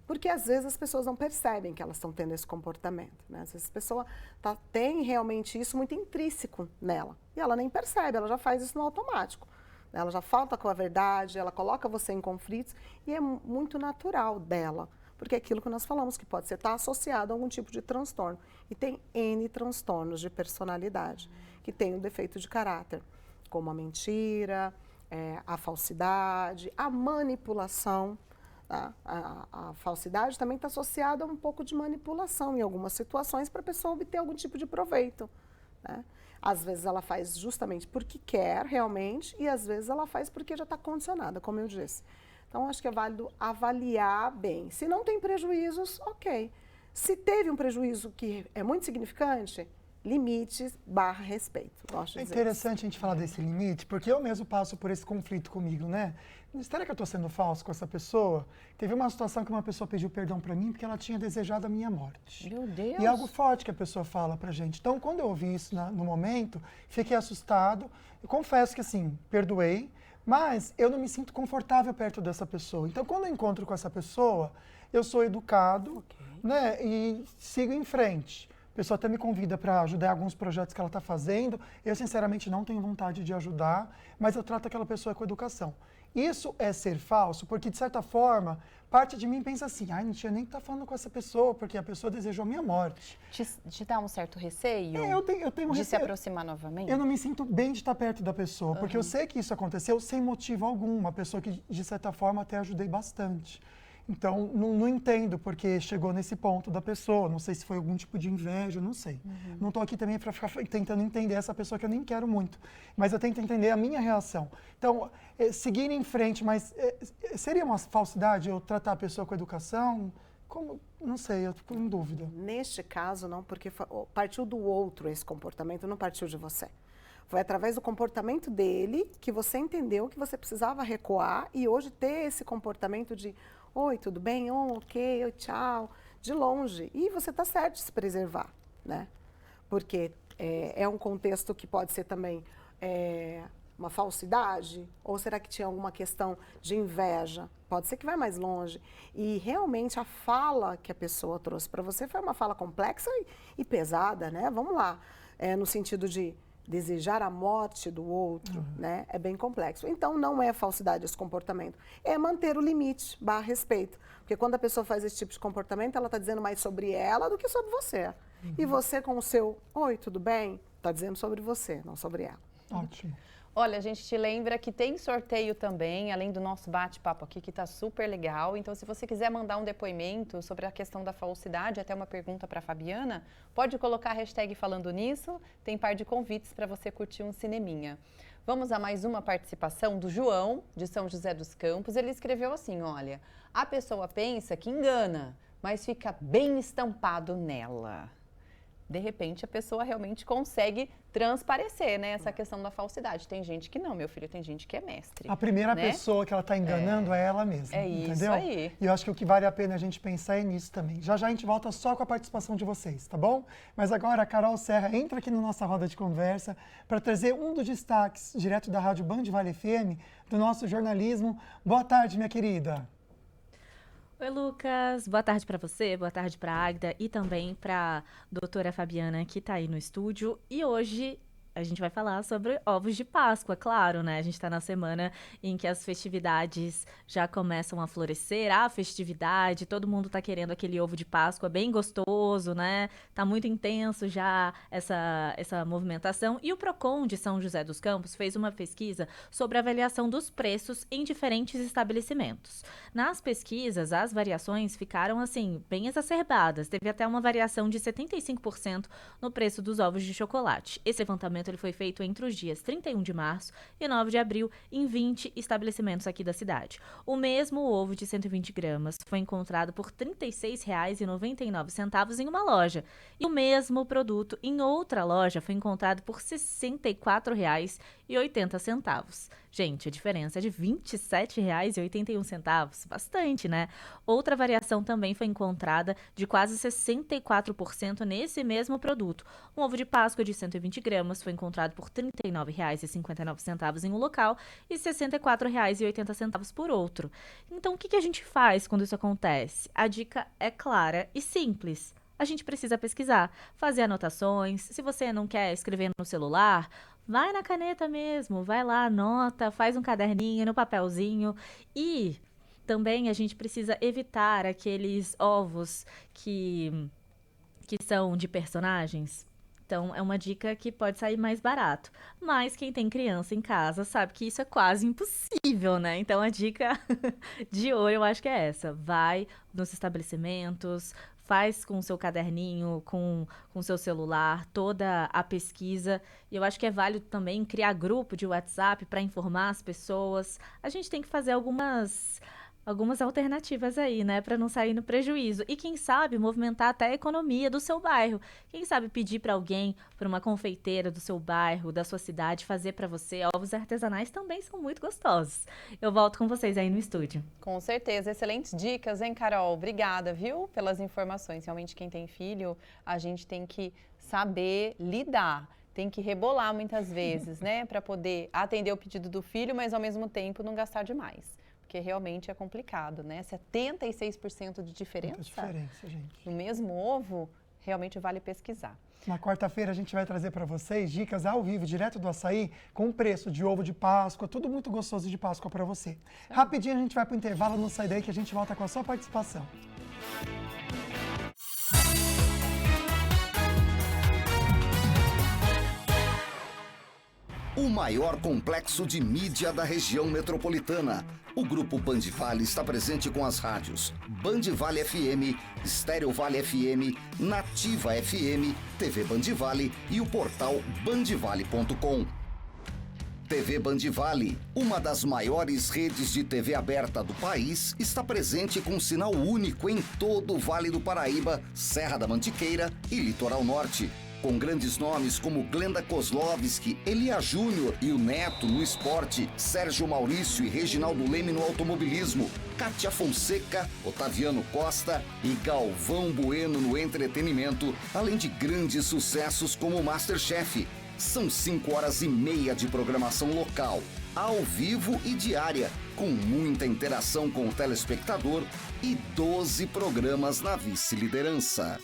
Porque às vezes as pessoas não percebem que elas estão tendo esse comportamento, né? Às vezes a pessoa tem realmente isso muito intrínseco nela. E ela nem percebe, ela já faz isso no automático. Ela já falta com a verdade, ela coloca você em conflitos e é muito natural dela. Porque é aquilo que nós falamos, que pode estar associado a algum tipo de transtorno. E tem N transtornos de personalidade, que tem um defeito de caráter, como a mentira, a falsidade, a manipulação. Tá? A falsidade também está associada a um pouco de manipulação em algumas situações para a pessoa obter algum tipo de proveito. Né? Às vezes ela faz justamente porque quer realmente e às vezes ela faz porque já está condicionada, como eu disse. Então, acho que é válido avaliar bem. Se não tem prejuízos, ok. Se teve um prejuízo que é muito significante, limites / respeito. Gosto de É dizer interessante a gente falar desse limite, porque eu mesmo passo por esse conflito comigo, né? Será que eu estou sendo falso com essa pessoa? Teve uma situação que uma pessoa pediu perdão para mim porque ela tinha desejado a minha morte. Meu Deus! E é algo forte que a pessoa fala pra gente. Então, quando eu ouvi isso no momento, fiquei assustado. Eu confesso que, assim, perdoei, mas eu não me sinto confortável perto dessa pessoa. Então, quando eu encontro com essa pessoa, eu sou educado, né? E sigo em frente. A pessoa até me convida para ajudar em alguns projetos que ela está fazendo. Eu, sinceramente, não tenho vontade de ajudar, mas eu trato aquela pessoa com educação. Isso é ser falso, porque, de certa forma, parte de mim pensa assim, não tinha nem que estar falando com essa pessoa, porque a pessoa desejou a minha morte. Te dá um certo receio eu tenho de receio. se aproximar novamente? Eu não me sinto bem de estar perto da pessoa, porque eu sei que isso aconteceu sem motivo algum. Uma pessoa que, de certa forma, até ajudei bastante. Então, não entendo porque chegou nesse ponto da pessoa. Não sei se foi algum tipo de inveja, não sei. Não estou aqui também para ficar tentando entender essa pessoa que eu nem quero muito. Mas eu tento entender a minha reação. Então, seguir em frente, mas seria uma falsidade eu tratar a pessoa com educação? Como? Não sei, eu fico em dúvida. Neste caso, não, porque partiu do outro esse comportamento, não partiu de você. Foi através do comportamento dele que você entendeu que você precisava recuar e hoje ter esse comportamento de oi, tudo bem? Oh, ok, oi, tchau, de longe. E você está certo de se preservar, né? Porque é um contexto que pode ser também uma falsidade, ou será que tinha alguma questão de inveja? Pode ser que vai mais longe. E realmente a fala que a pessoa trouxe para você foi uma fala complexa e pesada, né? Vamos lá, no sentido de desejar a morte do outro, né? É bem complexo. Então, não é falsidade esse comportamento. É manter o limite / respeito. Porque quando a pessoa faz esse tipo de comportamento, ela está dizendo mais sobre ela do que sobre você. E você com o seu, oi, tudo bem? Está dizendo sobre você, não sobre ela. Ótimo. Olha, a gente te lembra que tem sorteio também, além do nosso bate-papo aqui, que está super legal. Então, se você quiser mandar um depoimento sobre a questão da falsidade, até uma pergunta para a Fabiana, pode colocar a hashtag falando nisso. Tem par de convites para você curtir um cineminha. Vamos a mais uma participação do João, de São José dos Campos. Ele escreveu assim, olha, a pessoa pensa que engana, mas fica bem estampado nela. De repente, a pessoa realmente consegue transparecer, né, essa questão da falsidade. Tem gente que não, meu filho, tem gente que é mestre. A primeira pessoa que ela está enganando é ela mesma, entendeu? Isso aí. E eu acho que o que vale a pena a gente pensar é nisso também. Já já a gente volta só com a participação de vocês, tá bom? Mas agora a Carol Serra entra aqui na nossa roda de conversa para trazer um dos destaques, direto da Rádio Band Vale FM, do nosso jornalismo. Boa tarde, minha querida. Oi, Lucas. Boa tarde para você, boa tarde para a Águida e também para a doutora Fabiana, que está aí no estúdio. E hoje a gente vai falar sobre ovos de Páscoa, claro, né? A gente está na semana em que as festividades já começam a florescer, a festividade, todo mundo tá querendo aquele ovo de Páscoa bem gostoso, né? Tá muito intenso já essa movimentação. E o Procon de São José dos Campos fez uma pesquisa sobre a avaliação dos preços em diferentes estabelecimentos. Nas pesquisas, as variações ficaram, assim, bem exacerbadas. Teve até uma variação de 75% no preço dos ovos de chocolate. Esse levantamento atendimento ele foi feito entre os dias 31 de março e 9 de abril em 20 estabelecimentos aqui da cidade. O mesmo ovo de 120 gramas foi encontrado por R$ 36,99 em uma loja. E o mesmo produto em outra loja foi encontrado por R$ 64,80. Gente, a diferença é de R$ 27,81. Bastante, né? Outra variação também foi encontrada de quase 64% nesse mesmo produto. Um ovo de Páscoa de 120 gramas foi encontrado por R$ 39,59 em um local e R$ 64,80 por outro. Então, o que a gente faz quando isso acontece? A dica é clara e simples. A gente precisa pesquisar, fazer anotações. Se você não quer escrever no celular, vai na caneta mesmo, vai lá, anota, faz um caderninho, no papelzinho. E também a gente precisa evitar aqueles ovos que são de personagens. Então, é uma dica que pode sair mais barato. Mas quem tem criança em casa sabe que isso é quase impossível, né? Então, a dica de hoje eu acho que é essa. Vai nos estabelecimentos, faz com o seu caderninho, com o seu celular, toda a pesquisa. E eu acho que é válido também criar grupo de WhatsApp para informar as pessoas. A gente tem que fazer algumas alternativas aí, né, para não sair no prejuízo. E quem sabe movimentar até a economia do seu bairro. Quem sabe pedir para alguém, para uma confeiteira do seu bairro, da sua cidade, fazer para você. Ovos artesanais também são muito gostosos. Eu volto com vocês aí no estúdio. Com certeza, excelentes dicas, hein, Carol? Obrigada, viu, pelas informações. Realmente, quem tem filho, a gente tem que saber lidar. Tem que rebolar muitas vezes, né, para poder atender o pedido do filho, mas ao mesmo tempo não gastar demais. Porque realmente é complicado, né? 76% de diferença. Muita diferença, gente. No mesmo ovo, realmente vale pesquisar. Na quarta-feira a gente vai trazer para vocês dicas ao vivo, direto do Açaí, com preço de ovo de Páscoa, tudo muito gostoso de Páscoa para você. Rapidinho a gente vai para o intervalo, não sai daí que a gente volta com a sua participação. O maior complexo de mídia da região metropolitana. O Grupo Band Vale está presente com as rádios Band Vale FM, Estéreo Vale FM, Nativa FM, TV Band Vale e o portal bandvale.com. TV Band Vale, uma das maiores redes de TV aberta do país, está presente com um sinal único em todo o Vale do Paraíba, Serra da Mantiqueira e Litoral Norte. Com grandes nomes como Glenda Kozlovski, Elia Júnior e o Neto no esporte, Sérgio Maurício e Reginaldo Leme no automobilismo, Kátia Fonseca, Otaviano Costa e Galvão Bueno no entretenimento, além de grandes sucessos como Masterchef. São 5 horas e meia de programação local, ao vivo e diária, com muita interação com o telespectador e 12 programas na vice-liderança.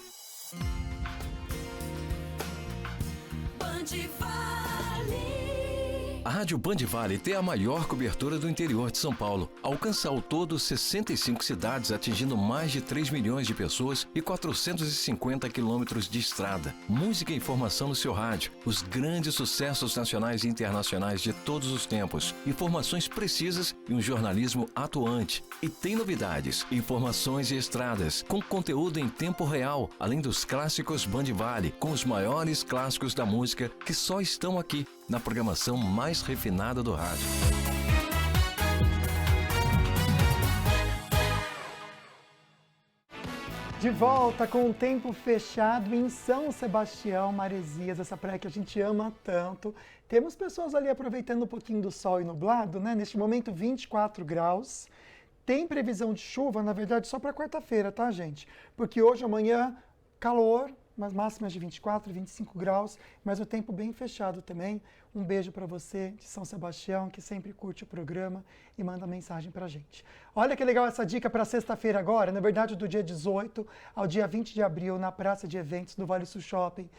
A Rádio Band Vale tem a maior cobertura do interior de São Paulo. Alcança ao todo 65 cidades, atingindo mais de 3 milhões de pessoas e 450 quilômetros de estrada. Música e informação no seu rádio. Os grandes sucessos nacionais e internacionais de todos os tempos. Informações precisas e um jornalismo atuante. E tem novidades, informações e estradas, com conteúdo em tempo real, além dos clássicos Band Vale, com os maiores clássicos da música que só estão aqui, na programação mais refinada do rádio. De volta com o tempo fechado em São Sebastião, Maresias, essa praia que a gente ama tanto. Temos pessoas ali aproveitando um pouquinho do sol e nublado, né? Neste momento, 24 graus. Tem previsão de chuva, na verdade, só para quarta-feira, tá, gente? Porque hoje, amanhã, calor, mas máximas de 24, 25 graus, mas o tempo bem fechado também. Um beijo para você de São Sebastião, que sempre curte o programa e manda mensagem para a gente. Olha que legal essa dica para sexta-feira agora, na verdade do dia 18 ao dia 20 de abril, na Praça de Eventos do Vale Sul Shopping.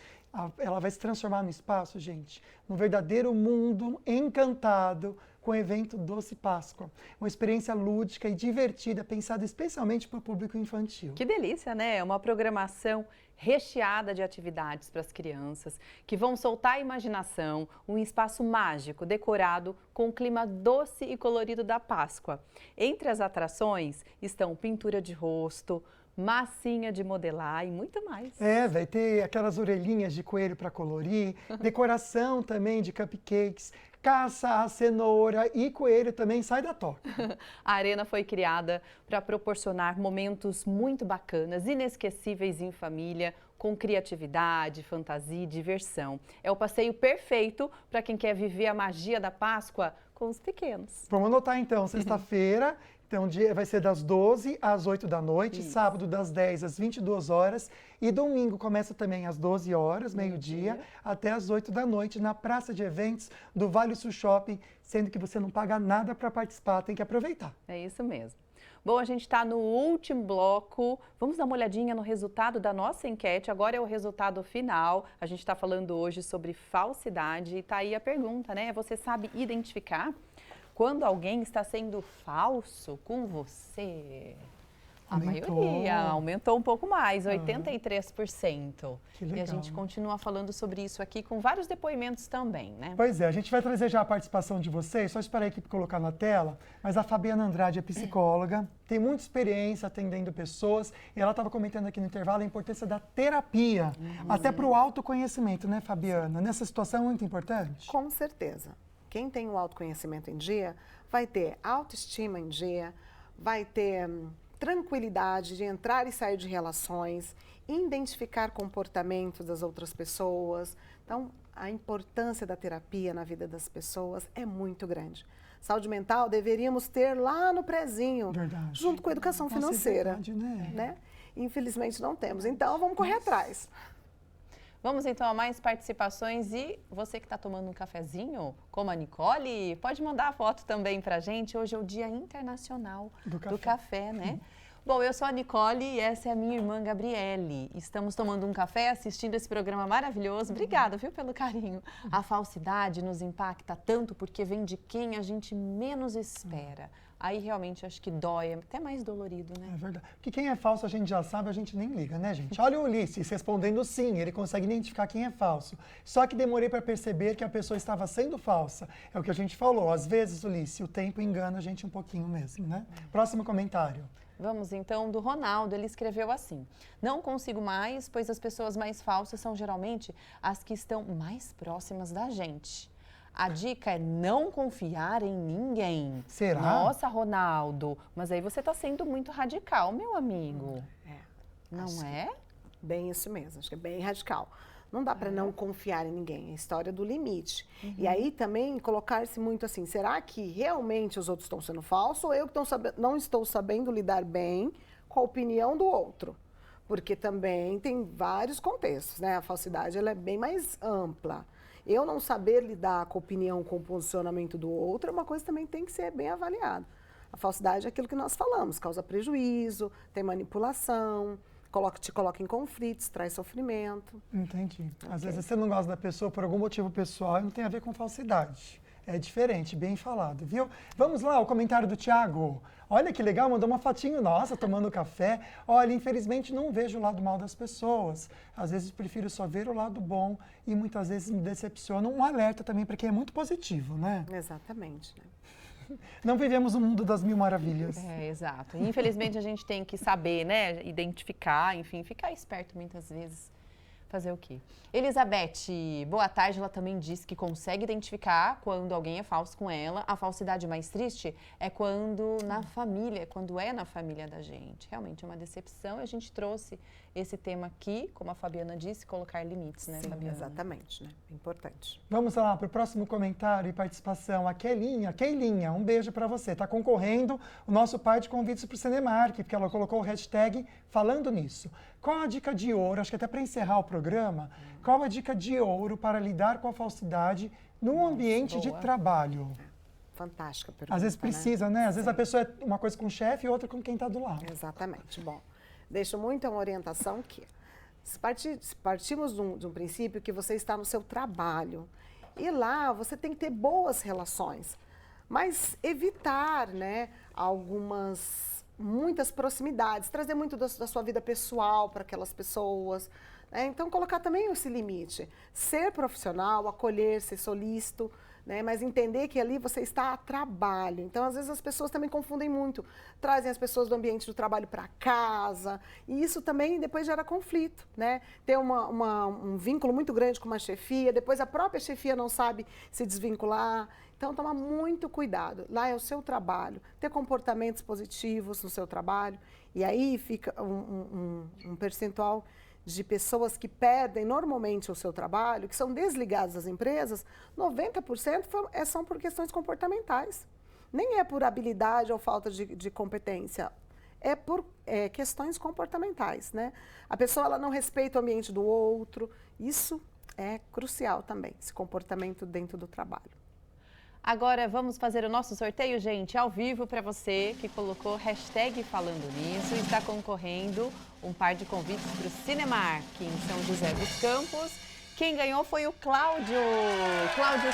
Ela vai se transformar no espaço, gente, num verdadeiro mundo encantado com o evento Doce Páscoa. Uma experiência lúdica e divertida, pensada especialmente para o público infantil. Que delícia, né? É uma programação recheada de atividades para as crianças, que vão soltar a imaginação, um espaço mágico, decorado com o clima doce e colorido da Páscoa. Entre as atrações estão pintura de rosto, massinha de modelar e muito mais. Vai ter aquelas orelhinhas de coelho para colorir, decoração também de cupcakes, caça a cenoura e coelho também sai da toca. A arena foi criada para proporcionar momentos muito bacanas, inesquecíveis em família, com criatividade, fantasia e diversão. É o passeio perfeito para quem quer viver a magia da Páscoa com os pequenos. Vamos anotar então, sexta-feira, então vai ser das 12 às 8 da noite, sábado das 10 às 22 horas e domingo começa também às 12 horas, meio-dia, até às 8 da noite na praça de eventos do Vale Sul Shopping, sendo que você não paga nada para participar, tem que aproveitar. É isso mesmo. Bom, a gente está no último bloco. Vamos dar uma olhadinha no resultado da nossa enquete. Agora é o resultado final. A gente está falando hoje sobre falsidade. E tá aí a pergunta, né? Você sabe identificar quando alguém está sendo falso com você? A maioria aumentou um pouco mais, 83%. Que legal. E a gente continua falando sobre isso aqui com vários depoimentos também, né? Pois é, a gente vai trazer já a participação de vocês, só esperar a equipe colocar na tela, mas a Fabiana Andrade é psicóloga, tem muita experiência atendendo pessoas, e ela estava comentando aqui no intervalo a importância da terapia, até para o autoconhecimento, né, Fabiana? Nessa situação é muito importante? Com certeza. Quem tem o autoconhecimento em dia vai ter autoestima em dia, vai ter tranquilidade de entrar e sair de relações, identificar comportamentos das outras pessoas. Então, a importância da terapia na vida das pessoas é muito grande. Saúde mental deveríamos ter lá no prezinho, junto com a educação financeira. É verdade, né? Infelizmente não temos, então vamos correr atrás. Vamos então a mais participações e você que está tomando um cafezinho, como a Nicole, pode mandar a foto também para a gente. Hoje é o Dia Internacional do Café, né? Bom, eu sou a Nicole e essa é a minha irmã Gabriele. Estamos tomando um café, assistindo esse programa maravilhoso. Obrigada, viu, pelo carinho. A falsidade nos impacta tanto porque vem de quem a gente menos espera. Aí realmente acho que dói, é até mais dolorido, né? É verdade. Porque quem é falso a gente já sabe, a gente nem liga, né, gente? Olha o Ulisses respondendo sim, ele consegue identificar quem é falso. Só que demorei para perceber que a pessoa estava sendo falsa. É o que a gente falou. Às vezes, Ulisses, o tempo engana a gente um pouquinho mesmo, né? Próximo comentário. Vamos então do Ronaldo, ele escreveu assim: não consigo mais, pois as pessoas mais falsas são geralmente as que estão mais próximas da gente. A dica é não confiar em ninguém. Será? Nossa, Ronaldo, mas aí você está sendo muito radical, meu amigo. Não é? Bem isso mesmo, acho que é bem radical. Não dá para não confiar em ninguém, é a história do limite. E aí também colocar-se muito assim, será que realmente os outros estão sendo falsos ou eu que não estou sabendo lidar bem com a opinião do outro? Porque também tem vários contextos, né? A falsidade ela é bem mais ampla. Eu não saber lidar com a opinião, com o posicionamento do outro é uma coisa que também tem que ser bem avaliada. A falsidade é aquilo que nós falamos, causa prejuízo, tem manipulação, te coloca em conflitos, traz sofrimento. Entendi. Às vezes você não gosta da pessoa por algum motivo pessoal e não tem a ver com falsidade. É diferente, bem falado, viu? Vamos lá, o comentário do Thiago. Olha que legal, mandou uma fotinho nossa tomando café. Olha, infelizmente não vejo o lado mal das pessoas. Às vezes prefiro só ver o lado bom e muitas vezes me decepciona. Um alerta também para quem é muito positivo, né? Exatamente, né? Não vivemos um mundo das mil maravilhas. É, exato. Infelizmente a gente tem que saber, né, identificar, enfim, ficar esperto muitas vezes. Fazer o quê? Elizabeth, boa tarde. Ela também disse que consegue identificar quando alguém é falso com ela. A falsidade mais triste é quando na família, quando é na família da gente. Realmente é uma decepção e a gente trouxe esse tema aqui, como a Fabiana disse, colocar limites, né, Sim, Fabiana? exatamente, né? Importante. Vamos lá para o próximo comentário e participação. A Keilinha, um beijo para você. Está concorrendo o nosso par de convites para o Cinemark, porque ela colocou o hashtag falando nisso. Qual a dica de ouro, acho que até para encerrar o programa, qual a dica de ouro para lidar com a falsidade no ambiente de trabalho? Fantástica pergunta, às vezes precisa, né? Às vezes a pessoa é uma coisa com o chefe e outra com quem está do lado. Exatamente. Bom, deixo muito uma orientação que se partimos de um princípio que você está no seu trabalho e lá você tem que ter boas relações, mas evitar, né, muitas proximidades, trazer muito da sua vida pessoal para aquelas pessoas. Né? Então, colocar também esse limite. Ser profissional, acolher, ser solícito, né? Mas entender que ali você está a trabalho. Então, às vezes, as pessoas também confundem muito. Trazem as pessoas do ambiente do trabalho para casa. E isso também depois gera conflito, né? Tem um vínculo muito grande com uma chefia, depois a própria chefia não sabe se desvincular. Então, tomar muito cuidado. Lá é o seu trabalho. Ter comportamentos positivos no seu trabalho. E aí fica um percentual de pessoas que perdem normalmente o seu trabalho, que são desligadas das empresas, 90% são por questões comportamentais. Nem é por habilidade ou falta de competência, é por questões comportamentais, né? A pessoa ela não respeita o ambiente do outro, isso é crucial também, esse comportamento dentro do trabalho. Agora vamos fazer o nosso sorteio, gente, ao vivo para você que colocou hashtag falando nisso e está concorrendo um par de convites para o Cinemark em São José dos Campos. Quem ganhou foi o Cláudio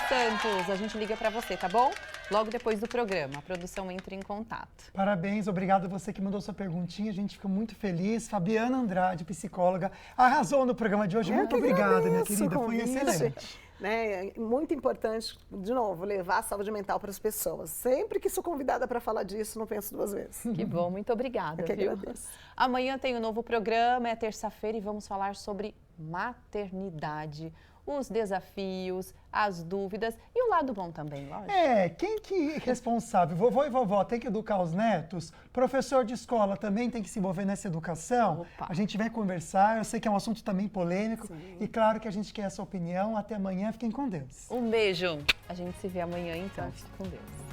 Santos. A gente liga para você, tá bom? Logo depois do programa, a produção entra em contato. Parabéns, obrigado a você que mandou sua perguntinha, a gente fica muito feliz. Fabiana Andrade, psicóloga, arrasou no programa de hoje. Muito obrigada, minha querida, foi excelente. Né? É muito importante, de novo, levar a saúde mental para as pessoas. Sempre que sou convidada para falar disso, não penso duas vezes. Que bom, muito obrigada. Eu que viu? agradeço. Amanhã tem um novo programa, é terça-feira e vamos falar sobre maternidade. Os desafios, as dúvidas e o lado bom também, lógico. Quem que é responsável? Vovô e vovó tem que educar os netos? Professor de escola também tem que se envolver nessa educação? Opa. A gente vai conversar, eu sei que é um assunto também polêmico. Sim. E claro que a gente quer essa opinião. Até amanhã, fiquem com Deus. Um beijo. A gente se vê amanhã, então. Fique com Deus.